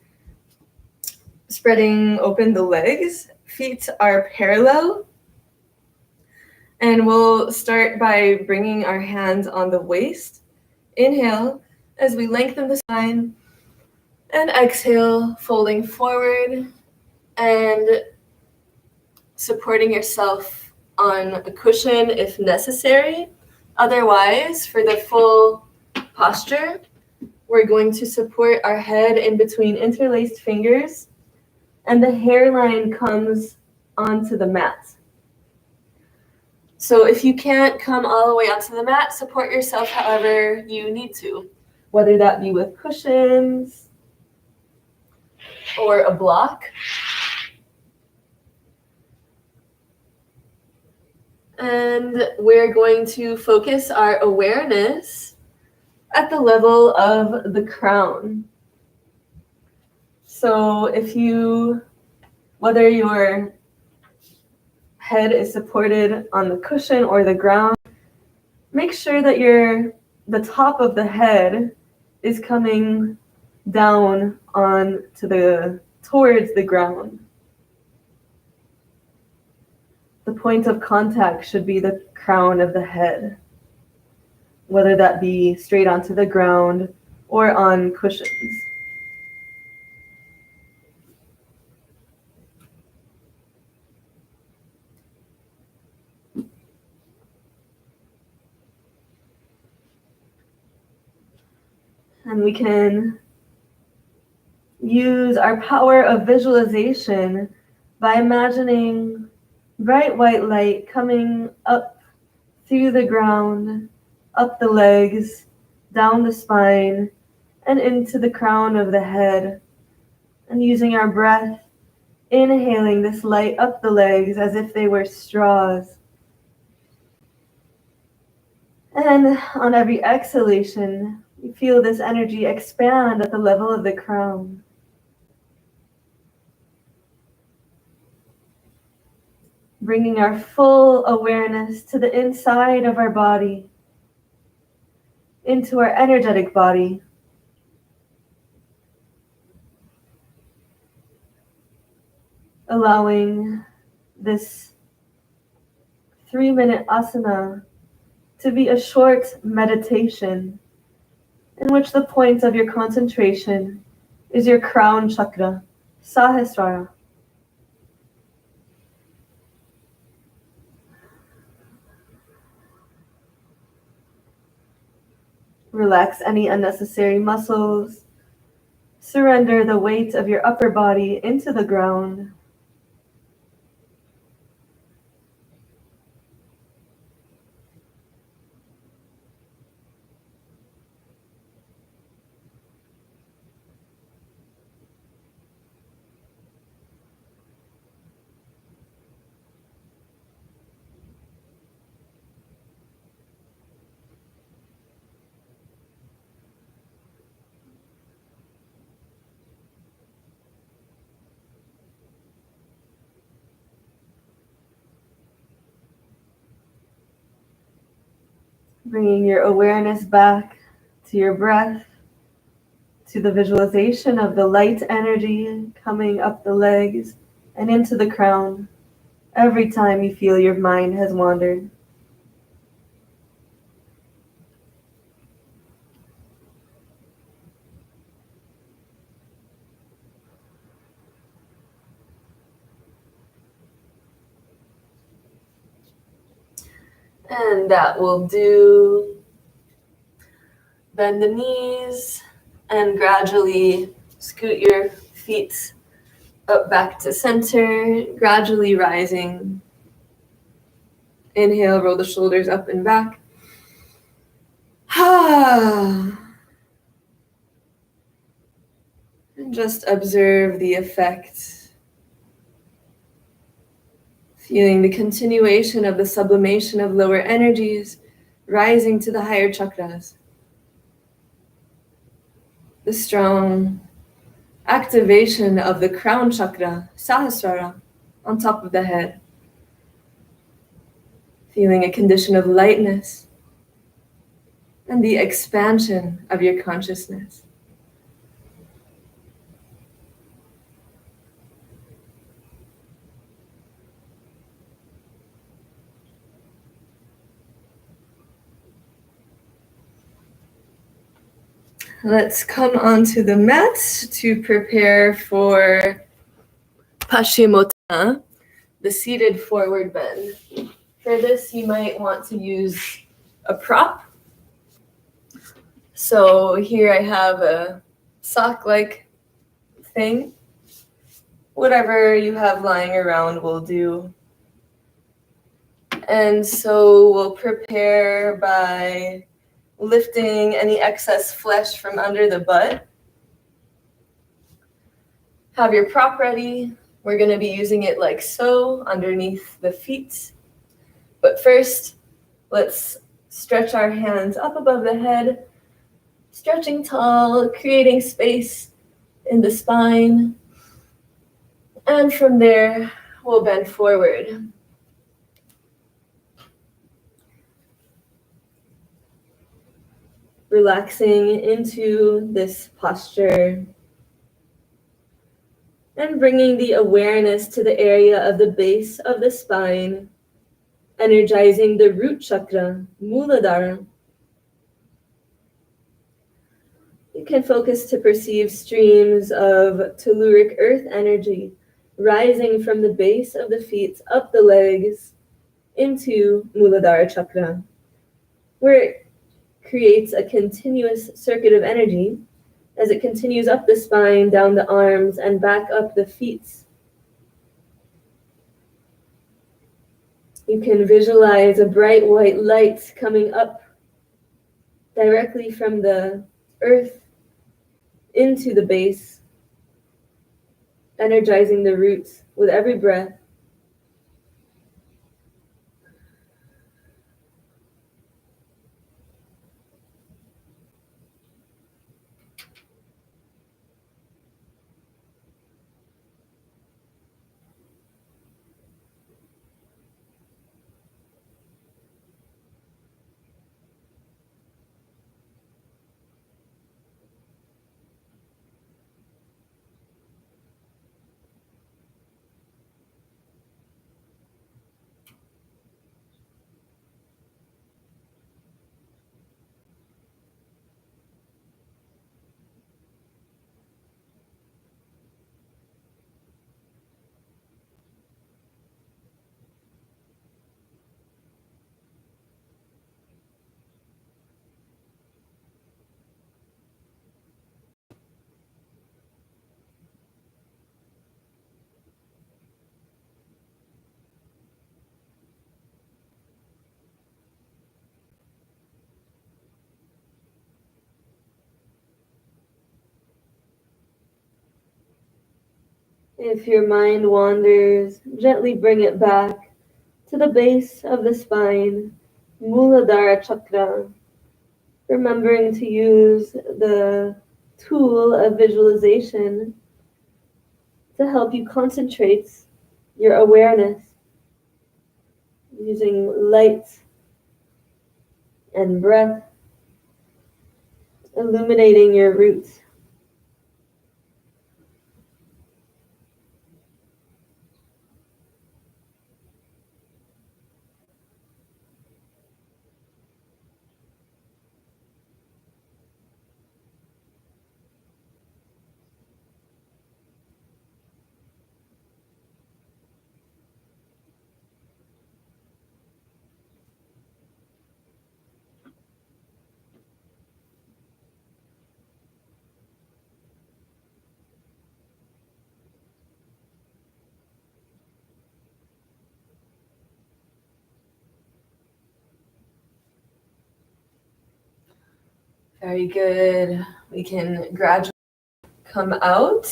spreading open the legs. Feet are parallel. And we'll start by bringing our hands on the waist. Inhale as we lengthen the spine. And exhale, folding forward and supporting yourself on a cushion if necessary. Otherwise, for the full posture, we're going to support our head in between interlaced fingers, and the hairline comes onto the mat. So if you can't come all the way onto the mat, support yourself however you need to, whether that be with cushions or a block. And we're going to focus our awareness at the level of the crown. So whether your head is supported on the cushion or the ground, make sure that the top of the head is coming down towards the ground. The point of contact should be the crown of the head, whether that be straight onto the ground or on cushions. And we can use our power of visualization by imagining bright white light coming up through the ground, up the legs, down the spine, and into the crown of the head. And using our breath, inhaling this light up the legs as if they were straws. And on every exhalation, you feel this energy expand at the level of the crown. Bringing our full awareness to the inside of our body, into our energetic body. Allowing this 3-minute asana to be a short meditation in which the point of your concentration is your crown chakra, Sahasrara. Relax any unnecessary muscles. Surrender the weight of your upper body into the ground. Bringing your awareness back to your breath, to the visualization of the light energy coming up the legs and into the crown every time you feel your mind has wandered. And that will do. Bend the knees and gradually scoot your feet up back to center, gradually rising. Inhale, roll the shoulders up and back. And just observe the effect. Feeling the continuation of the sublimation of lower energies, rising to the higher chakras. The strong activation of the crown chakra, Sahasrara, on top of the head. Feeling a condition of lightness and the expansion of your consciousness. Let's come onto the mat to prepare for Paschimottanasana, the seated forward bend. For this, you might want to use a prop. So here I have a sock-like thing. Whatever you have lying around will do. And so we'll prepare by lifting any excess flesh from under the butt. Have your prop ready. We're going to be using it like so underneath the feet. But first, let's stretch our hands up above the head, stretching tall, creating space in the spine. And from there, we'll bend forward. Relaxing into this posture and bringing the awareness to the area of the base of the spine, energizing the root chakra, Muladhara. You can focus to perceive streams of telluric earth energy rising from the base of the feet up the legs into Muladhara chakra, where it creates a continuous circuit of energy as it continues up the spine, down the arms, and back up the feet. You can visualize a bright white light coming up directly from the earth into the base, energizing the roots with every breath. If your mind wanders, gently bring it back to the base of the spine, Muladhara chakra, remembering to use the tool of visualization to help you concentrate your awareness, using light and breath, illuminating your roots. Very good. We can gradually come out.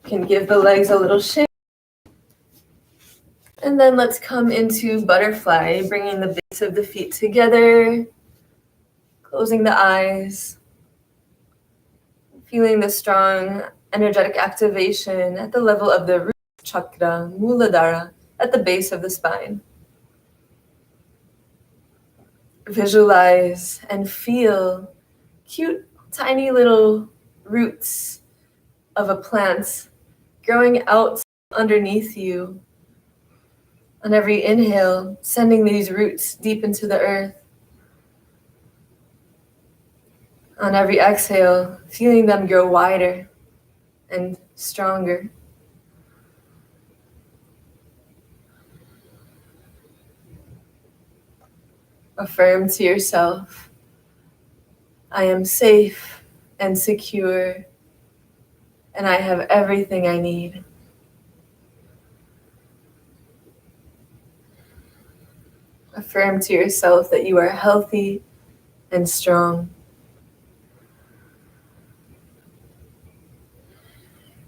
Can give the legs a little shake. And then let's come into butterfly, bringing the base of the feet together, closing the eyes, feeling the strong energetic activation at the level of the root chakra, Muladhara, at the base of the spine. Visualize and feel cute, tiny little roots of a plant growing out underneath you. On every inhale, sending these roots deep into the earth. On every exhale, feeling them grow wider and stronger. Affirm to yourself, I am safe and secure, and I have everything I need. Affirm to yourself that you are healthy and strong.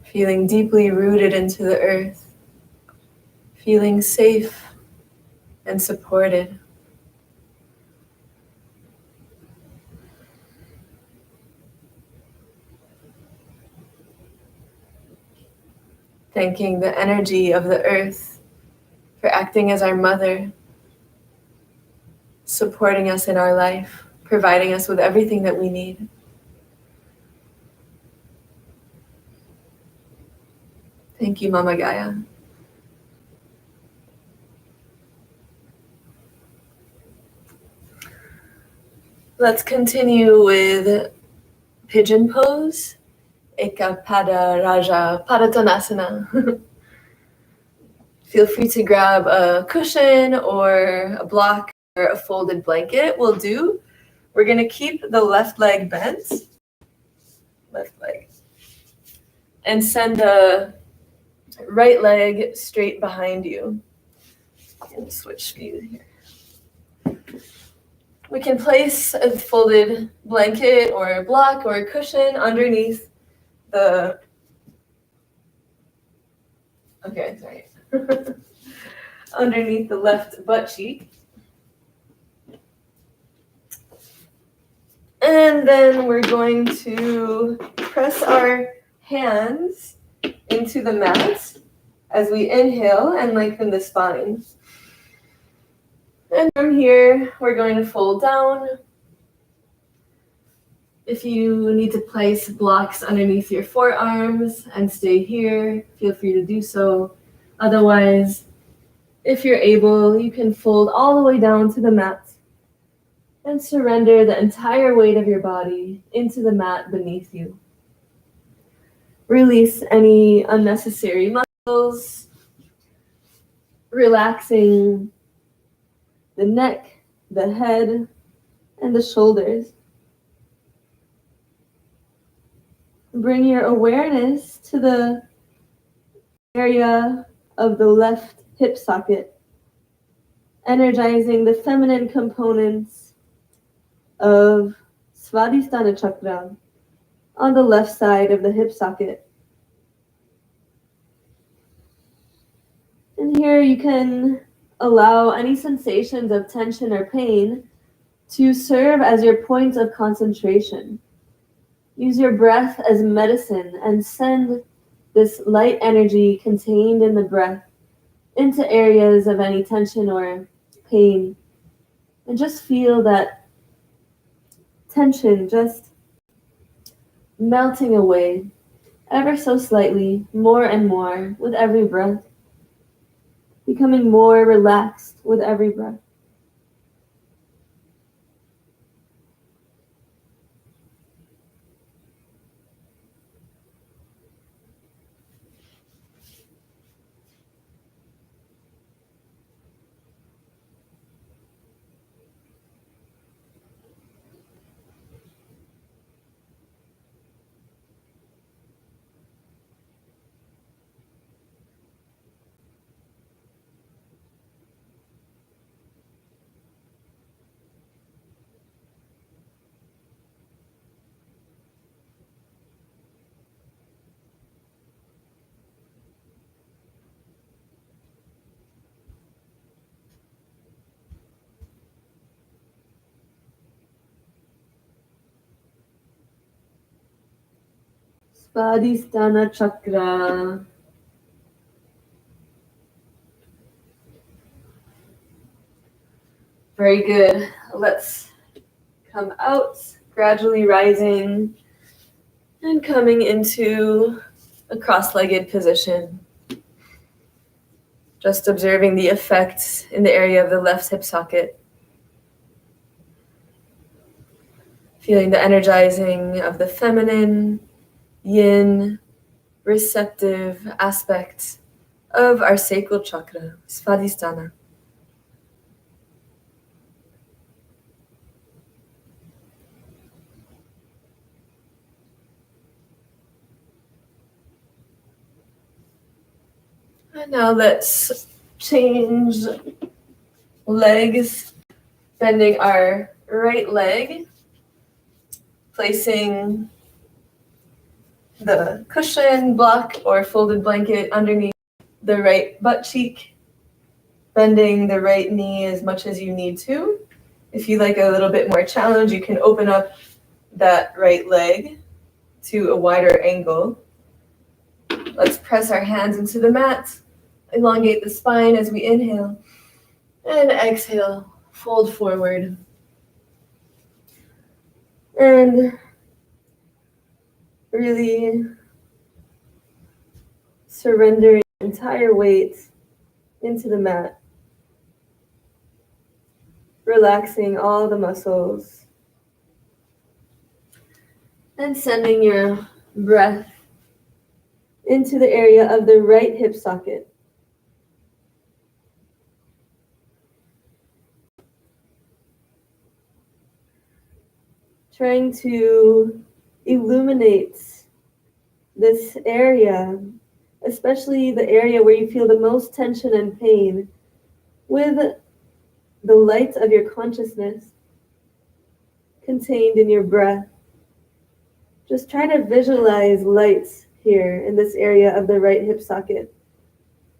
Feeling deeply rooted into the earth. Feeling safe and supported. Thanking the energy of the earth for acting as our mother, supporting us in our life, providing us with everything that we need. Thank you, Mama Gaia. Let's continue with Pigeon Pose, Ekapada Raja Padatanasana. Feel free to grab a cushion or a block or a folded blanket will do. We're going to keep the left leg bent, left leg, and send the right leg straight behind you. And switch view here. We can place a folded blanket or a block or a cushion underneath the, underneath the left butt cheek. And then we're going to press our hands into the mat as we inhale and lengthen the spine. And from here, we're going to fold down. If you need to place blocks underneath your forearms and stay here, feel free to do so. Otherwise, if you're able, you can fold all the way down to the mat and surrender the entire weight of your body into the mat beneath you. Release any unnecessary muscles, relaxing the neck, the head, and the shoulders. Bring your awareness to the area of the left hip socket, energizing the feminine components of Svadhisthana chakra on the left side of the hip socket. And here you can allow any sensations of tension or pain to serve as your point of concentration. Use your breath as medicine and send this light energy contained in the breath into areas of any tension or pain. And just feel that tension just melting away ever so slightly, more and more with every breath, becoming more relaxed with every breath. Svadhisthana chakra. Very good. Let's come out, gradually rising and coming into a cross-legged position. Just observing the effect in the area of the left hip socket. Feeling the energizing of the feminine, yin, receptive aspect of our sacral chakra, Svadhisthana. And now let's change legs, bending our right leg, placing the cushion, block, or folded blanket underneath the right butt cheek, bending the right knee as much as you need to. If you like a little bit more challenge, you can open up that right leg to a wider angle. Let's press our hands into the mat, elongate the spine as we inhale, and exhale, fold forward. And really surrendering entire weight into the mat, relaxing all the muscles, and sending your breath into the area of the right hip socket. Trying to illuminate this area, especially the area where you feel the most tension and pain, with the light of your consciousness contained in your breath. Just try to visualize light here in this area of the right hip socket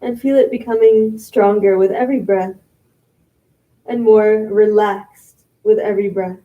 and feel it becoming stronger with every breath and more relaxed with every breath.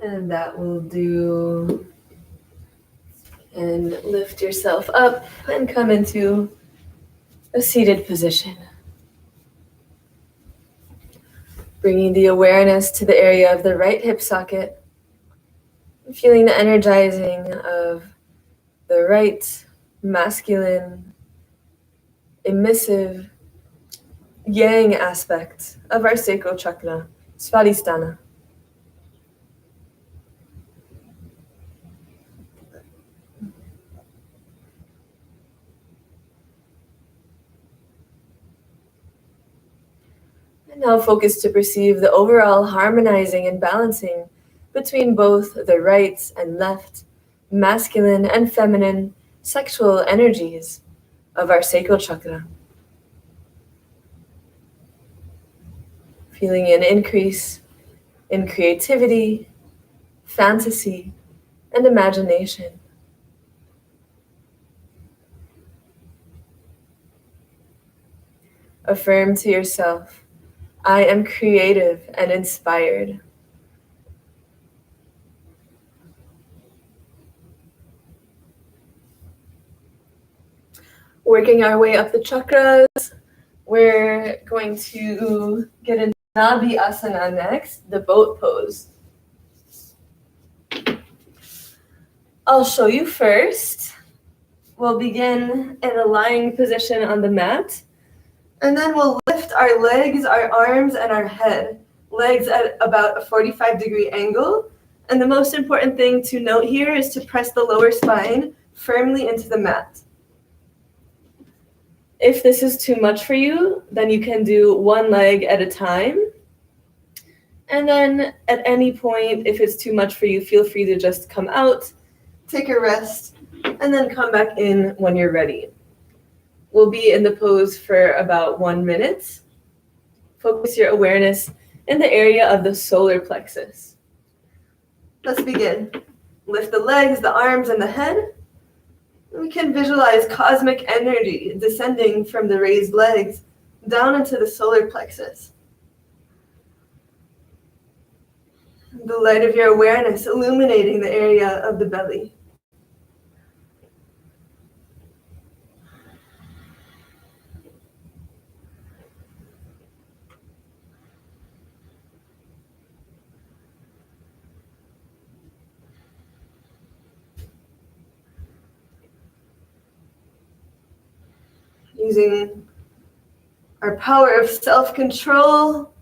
And that will do. And lift yourself up and come into a seated position. Bringing the awareness to the area of the right hip socket, feeling the energizing of the right masculine, emissive, yang aspect of our sacral chakra, Svadhisthana. And now focus to perceive the overall harmonizing and balancing between both the right and left, masculine and feminine sexual energies of our sacral chakra. Feeling an increase in creativity, fantasy, and imagination. Affirm to yourself, I am creative and inspired. Working our way up the chakras, we're going to get into Nabi Asana next, the boat pose. I'll show you first. We'll begin in a lying position on the mat, and then we'll lift our legs, our arms, and our head. Legs at about a 45-degree angle. And the most important thing to note here is to press the lower spine firmly into the mat. If this is too much for you, then you can do one leg at a time. And then at any point, if it's too much for you, feel free to just come out, take a rest, and then come back in when you're ready. We'll be in the pose for about 1 minute. Focus your awareness in the area of the solar plexus. Let's begin. Lift the legs, the arms, and the head. We can visualize cosmic energy descending from the raised legs down into the solar plexus. The light of your awareness illuminating the area of the belly. Using our power of self-control,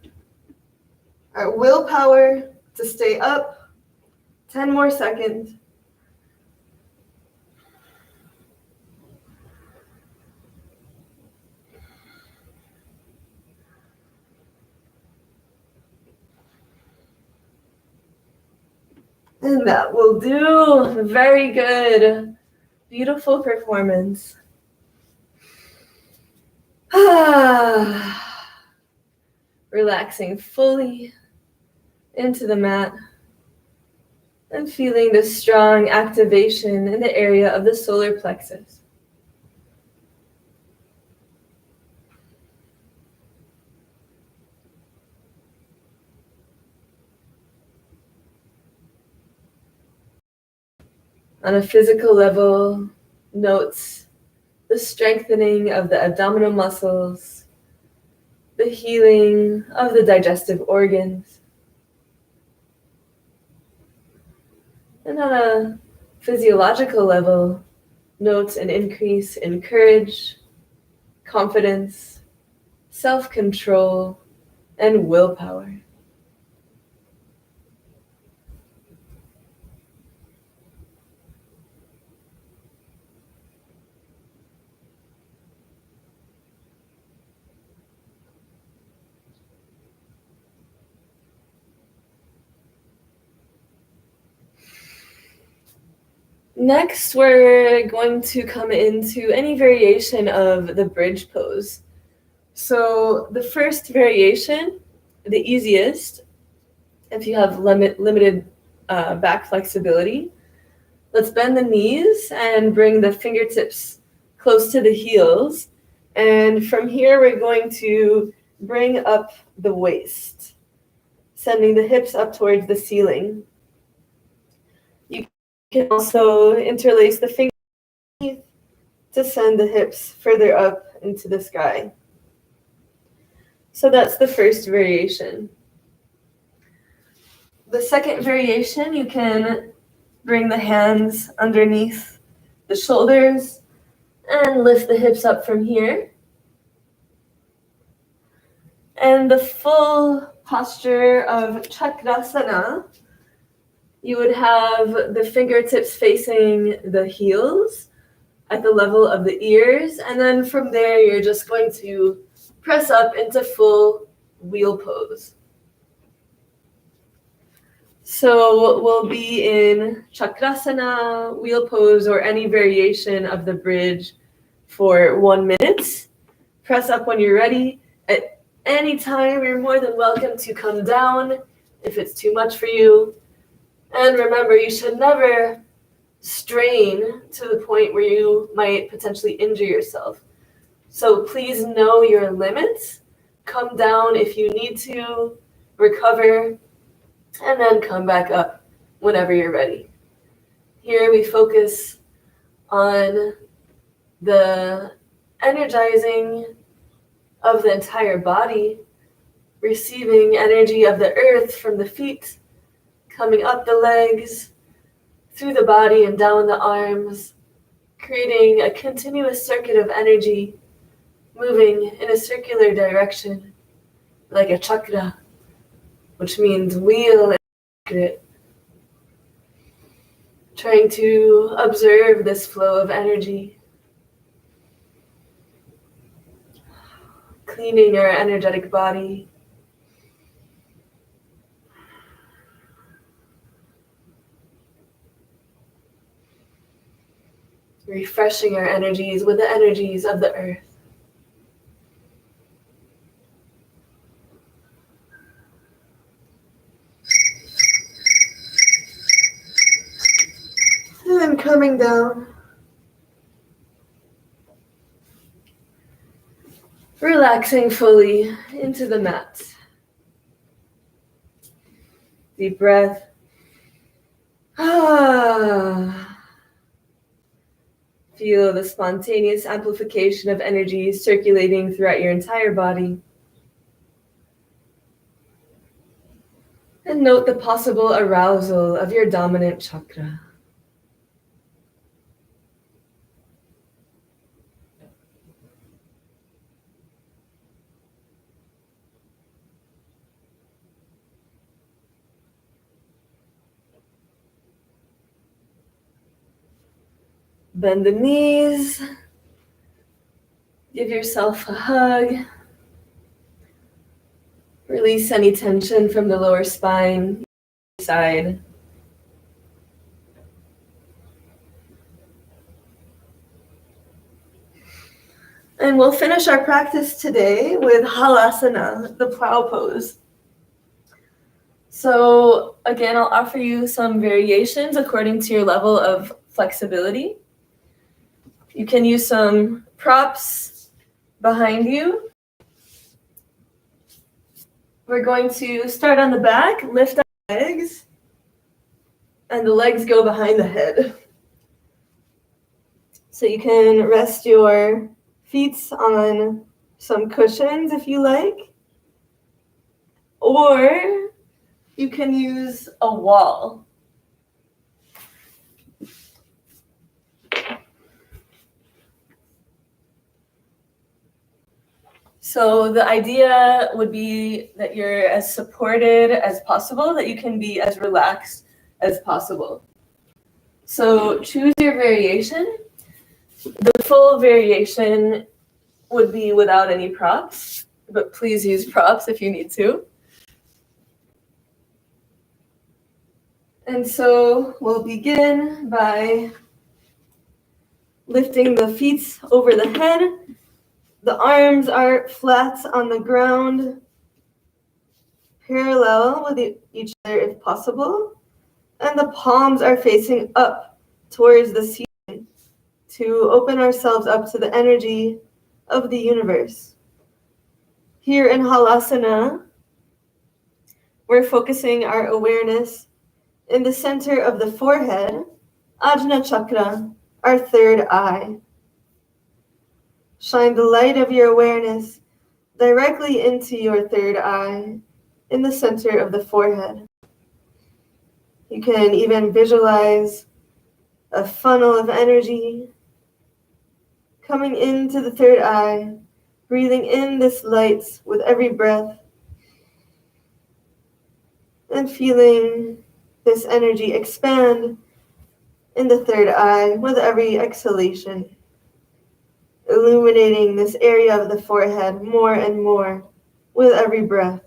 our willpower to stay up. 10 more seconds. And that will do. Very good. Beautiful performance. Relaxing fully into the mat and feeling the strong activation in the area of the solar plexus. On a physical level, note the strengthening of the abdominal muscles, the healing of the digestive organs. And on a physiological level, note an increase in courage, confidence, self-control, and willpower. Next, we're going to come into any variation of the bridge pose. So the first variation, the easiest, if you have limited back flexibility, let's bend the knees and bring the fingertips close to the heels. And from here, we're going to bring up the waist, sending the hips up towards the ceiling. You can also interlace the fingers to send the hips further up into the sky. So that's the first variation. The second variation, you can bring the hands underneath the shoulders and lift the hips up from here. And the full posture of Chakrasana, you would have the fingertips facing the heels at the level of the ears. And then from there, you're just going to press up into full wheel pose. So we'll be in Chakrasana, wheel pose, or any variation of the bridge for 1 minute. Press up when you're ready. At any time, you're more than welcome to come down if it's too much for you. And remember, you should never strain to the point where you might potentially injure yourself. So please know your limits. Come down if you need to, recover, and then come back up whenever you're ready. Here we focus on the energizing of the entire body, receiving energy of the earth from the feet, coming up the legs, through the body and down the arms, creating a continuous circuit of energy, moving in a circular direction, like a chakra, which means wheel and circuit. Trying to observe this flow of energy, cleaning our energetic body, refreshing our energies with the energies of the earth. And then coming down, relaxing fully into the mat. Deep breath. Feel the spontaneous amplification of energy circulating throughout your entire body. And note the possible arousal of your dominant chakra. Bend the knees. Give yourself a hug. Release any tension from the lower spine, side. And we'll finish our practice today with Halasana, the Plow pose. So again, I'll offer you some variations according to your level of flexibility. You can use some props behind you. We're going to start on the back, lift up the legs, and the legs go behind the head. So you can rest your feet on some cushions if you like, or you can use a wall. So the idea would be that you're as supported as possible, that you can be as relaxed as possible. So choose your variation. The full variation would be without any props, but please use props if you need to. And so we'll begin by lifting the feet over the head. The arms are flat on the ground, parallel with each other if possible, and the palms are facing up towards the ceiling to open ourselves up to the energy of the universe. Here in Halasana, we're focusing our awareness in the center of the forehead, Ajna Chakra, our third eye. Shine the light of your awareness directly into your third eye in the center of the forehead. You can even visualize a funnel of energy coming into the third eye, breathing in this light with every breath, and feeling this energy expand in the third eye with every exhalation, illuminating this area of the forehead more and more with every breath.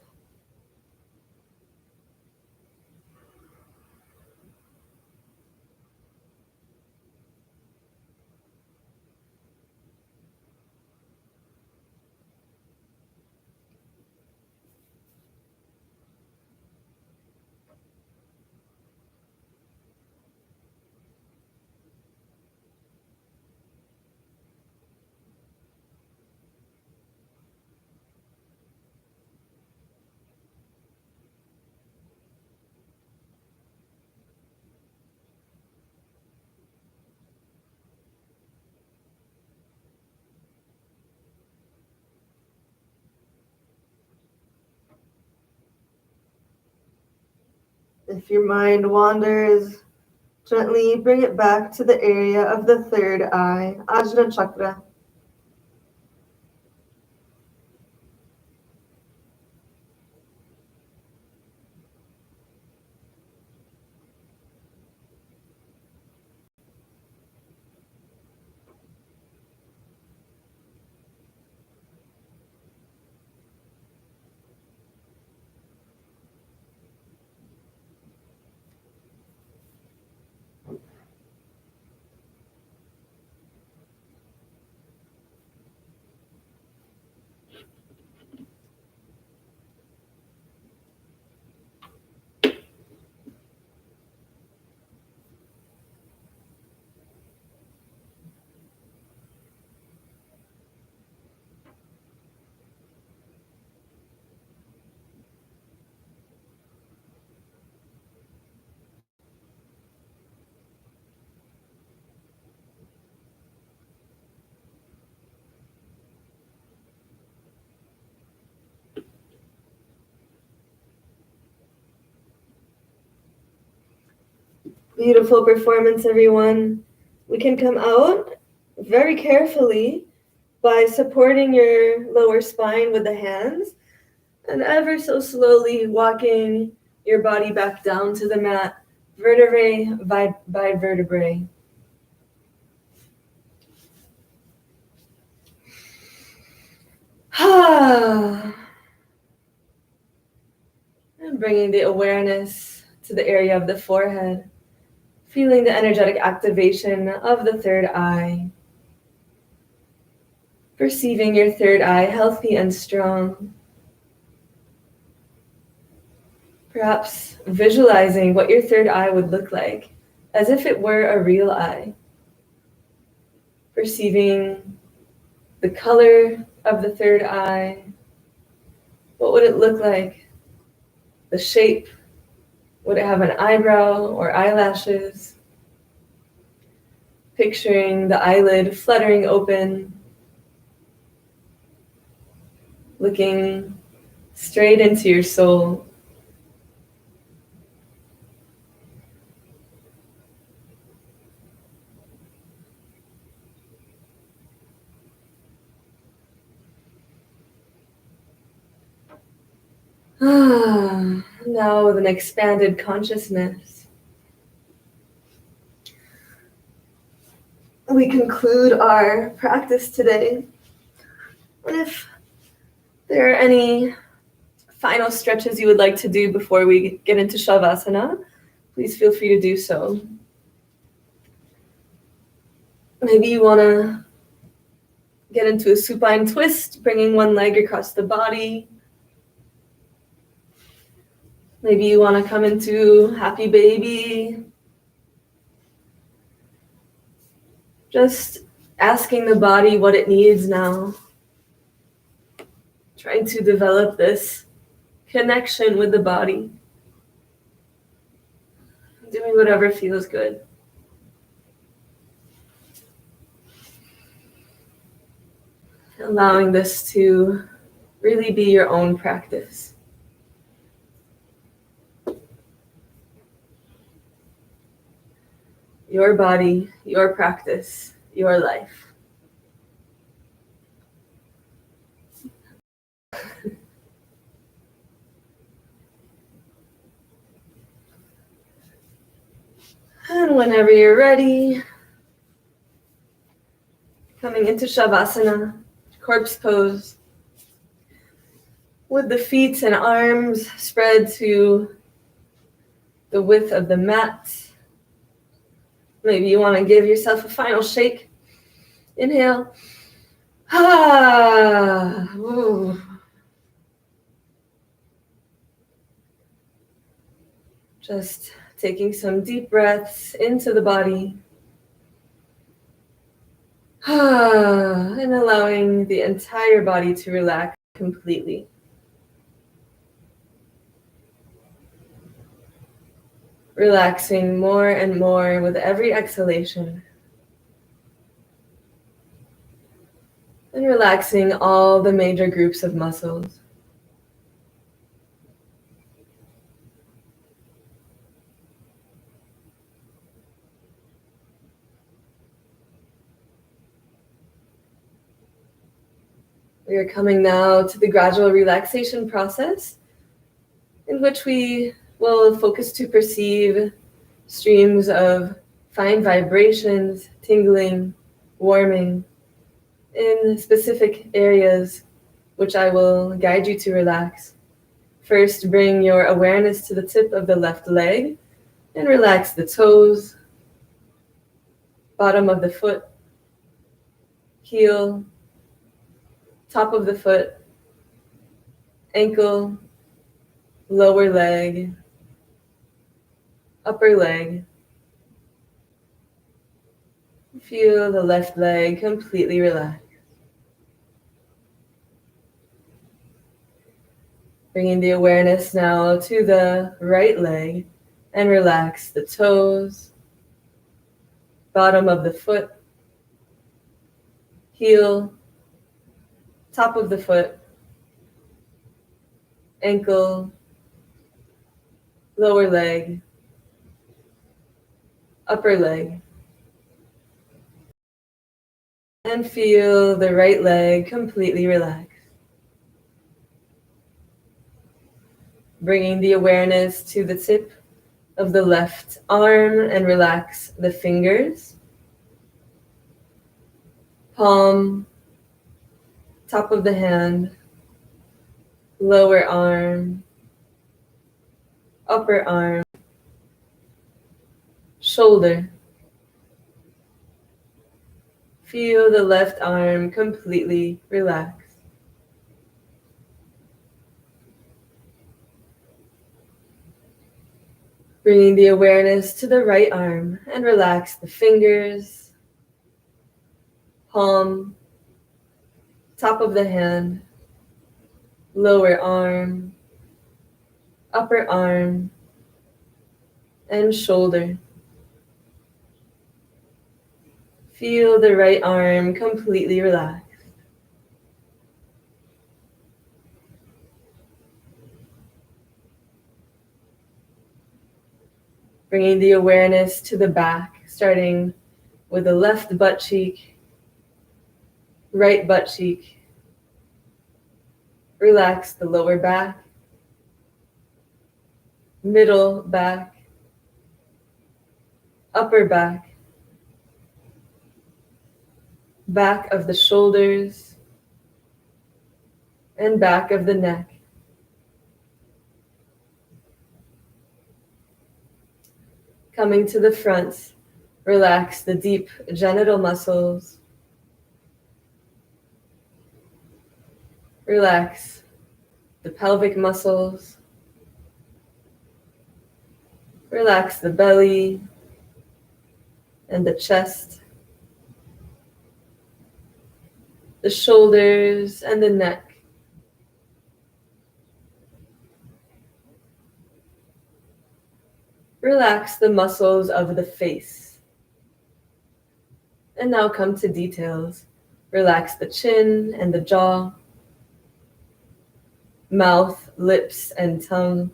If your mind wanders, gently bring it back to the area of the third eye, Ajna Chakra. Beautiful performance, everyone. We can come out very carefully by supporting your lower spine with the hands and ever so slowly walking your body back down to the mat, vertebrae by vertebrae. And bringing the awareness to the area of the forehead, feeling the energetic activation of the third eye, perceiving your third eye healthy and strong. Perhaps visualizing what your third eye would look like, as if it were a real eye. Perceiving the color of the third eye. What would it look like? The shape. Would it have an eyebrow or eyelashes? Picturing the eyelid fluttering open, looking straight into your soul. Now with an expanded consciousness, we conclude our practice today. And if there are any final stretches you would like to do before we get into Shavasana, please feel free to do so. Maybe you want to get into a supine twist, bringing one leg across the body. Maybe you want to come into happy baby. Just asking the body what it needs now. Trying to develop this connection with the body. Doing whatever feels good. Allowing this to really be your own practice. your body, your practice, your life. And whenever you're ready, coming into Shavasana, corpse pose, with the feet and arms spread to the width of the mat. Maybe you want to give yourself a final shake. Inhale. Ooh. Just taking some deep breaths into the body. And allowing the entire body to relax completely. Relaxing more and more with every exhalation. And relaxing all the major groups of muscles. We are coming now to the gradual relaxation process, in which we will focus to perceive streams of fine vibrations, tingling, warming in specific areas, which I will guide you to relax. First, bring your awareness to the tip of the left leg and relax the toes, bottom of the foot, heel, top of the foot, ankle, lower leg, upper leg. Feel the left leg completely relax. Bringing the awareness now to the right leg and relax the toes, bottom of the foot, heel, top of the foot, ankle, lower leg, upper leg. And feel the right leg completely relax. Bringing the awareness to the tip of the left arm and relax the fingers, palm, top of the hand, lower arm, upper arm, shoulder. Feel the left arm completely relax. Bringing the awareness to the right arm and relax the fingers, palm, top of the hand, lower arm, upper arm, and shoulder. Feel the right arm completely relaxed. Bringing the awareness to the back, starting with the left butt cheek, right butt cheek. Relax the lower back, middle back, upper back, back of the shoulders, and back of the neck. Coming to the front, relax the deep genital muscles. Relax the pelvic muscles. Relax the belly and the chest, the shoulders and the neck. Relax the muscles of the face. And now come to details. Relax the chin and the jaw, mouth, lips, and tongue,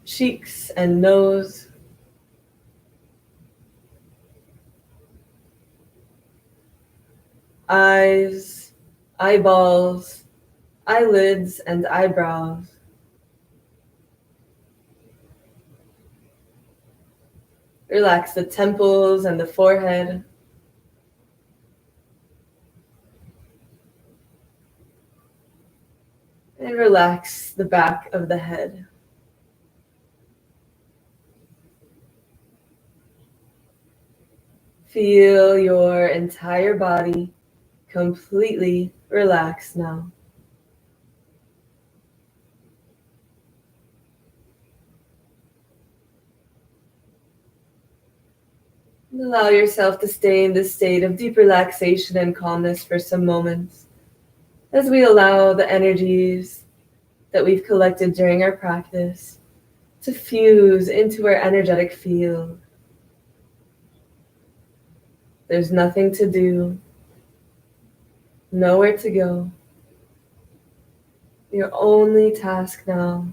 cheeks and nose. Eyes, eyeballs, eyelids, and eyebrows. Relax the temples and the forehead. And relax the back of the head. Feel your entire body completely relaxed now. And allow yourself to stay in this state of deep relaxation and calmness for some moments as we allow the energies that we've collected during our practice to fuse into our energetic field. There's nothing to do, nowhere to go. Your only task now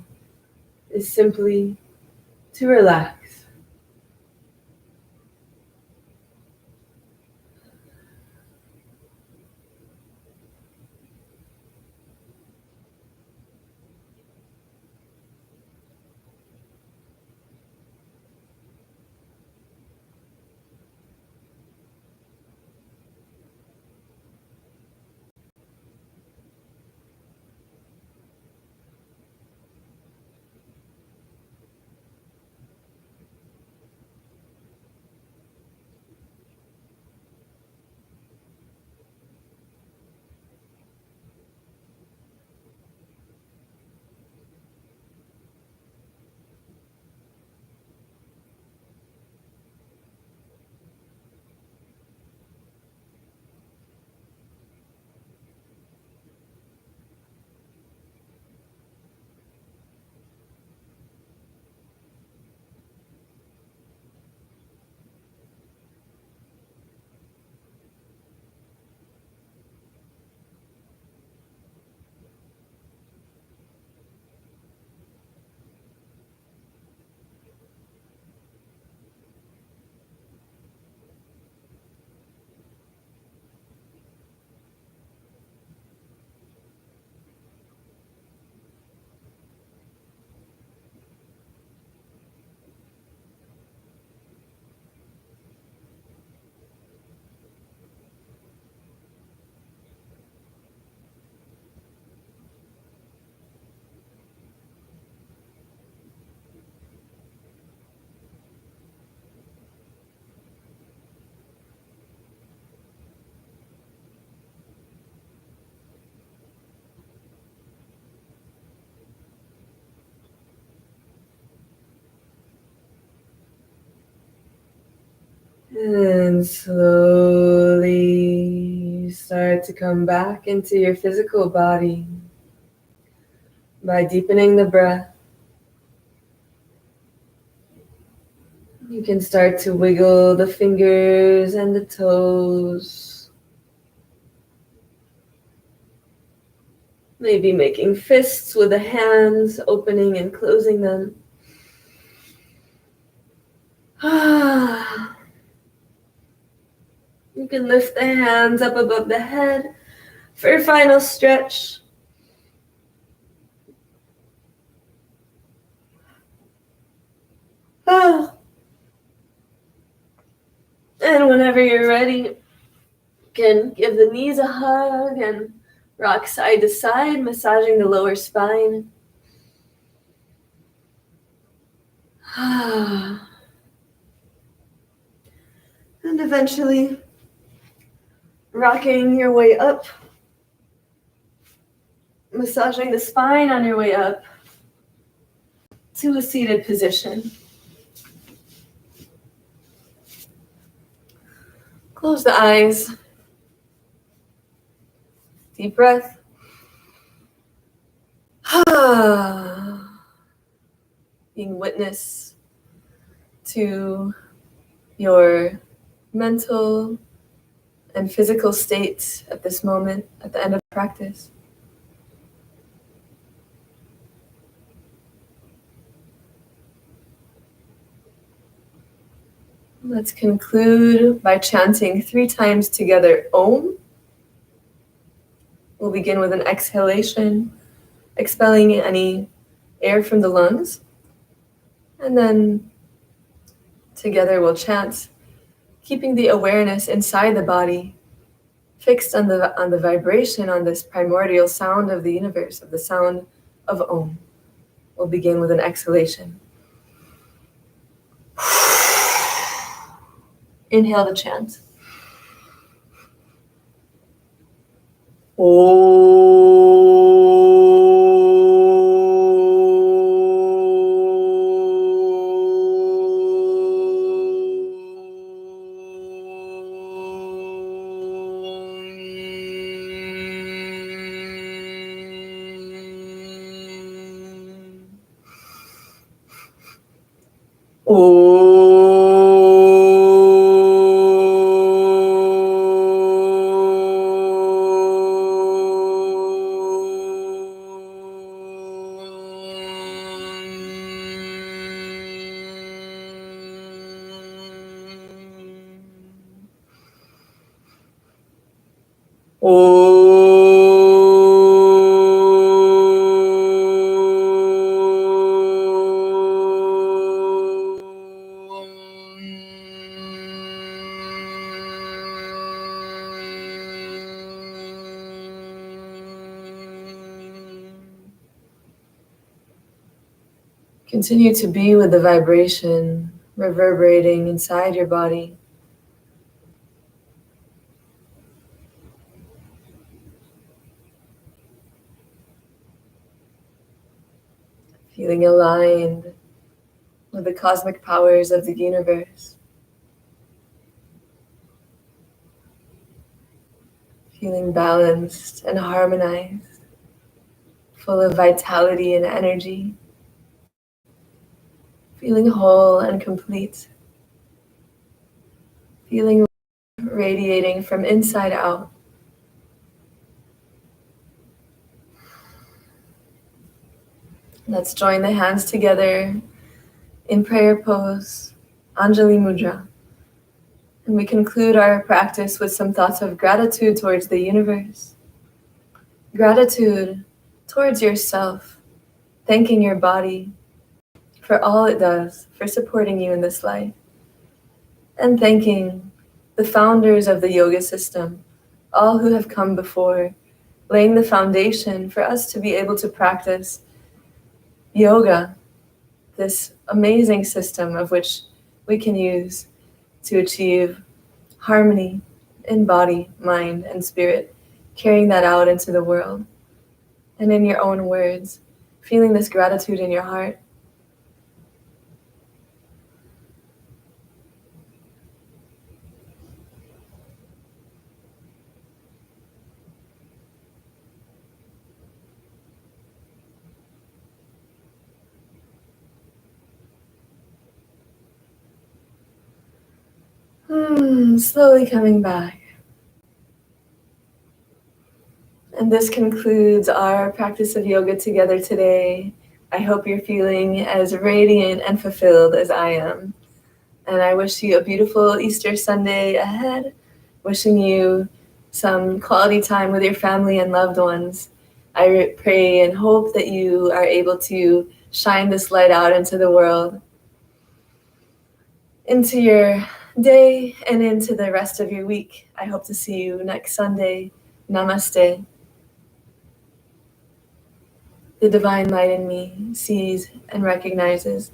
is simply to relax. And slowly start to come back into your physical body by deepening the breath. You can start to wiggle the fingers and the toes. Maybe making fists with the hands, opening and closing them. You can lift the hands up above the head for a final stretch. And whenever you're ready, you can give the knees a hug and rock side to side, massaging the lower spine. And eventually, rocking your way up, massaging the spine on your way up to a seated position. Close the eyes. Deep breath. Being witness to your mental and physical state at this moment, at the end of practice. Let's conclude by chanting 3 times together Om. We'll begin with an exhalation, expelling any air from the lungs. And then together we'll chant, keeping the awareness inside the body, fixed on the vibration, on this primordial sound of the universe, of the sound of Om. We'll begin with an exhalation. Inhale to chant. Continue to be with the vibration reverberating inside your body. Feeling aligned with the cosmic powers of the universe. Feeling balanced and harmonized, full of vitality and energy. Feeling whole and complete. Feeling radiating from inside out. Let's join the hands together in prayer pose, Anjali Mudra. And we conclude our practice with some thoughts of gratitude towards the universe. Gratitude towards yourself, thanking your body for all it does, for supporting you in this life. And thanking the founders of the yoga system, all who have come before, laying the foundation for us to be able to practice yoga, this amazing system of which we can use to achieve harmony in body, mind, and spirit, carrying that out into the world. And in your own words, feeling this gratitude in your heart. Slowly coming back. And this concludes our practice of yoga together today. I hope you're feeling as radiant and fulfilled as I am. And I wish you a beautiful Easter Sunday ahead. Wishing you some quality time with your family and loved ones. I pray and hope that you are able to shine this light out into the world, into your day, and into the rest of your week. I hope to see you next Sunday. Namaste. The divine light in me sees and recognizes,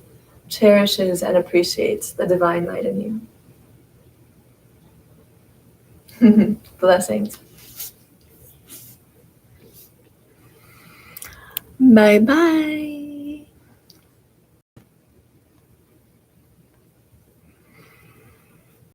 cherishes and appreciates the divine light in you. Blessings. Bye-bye.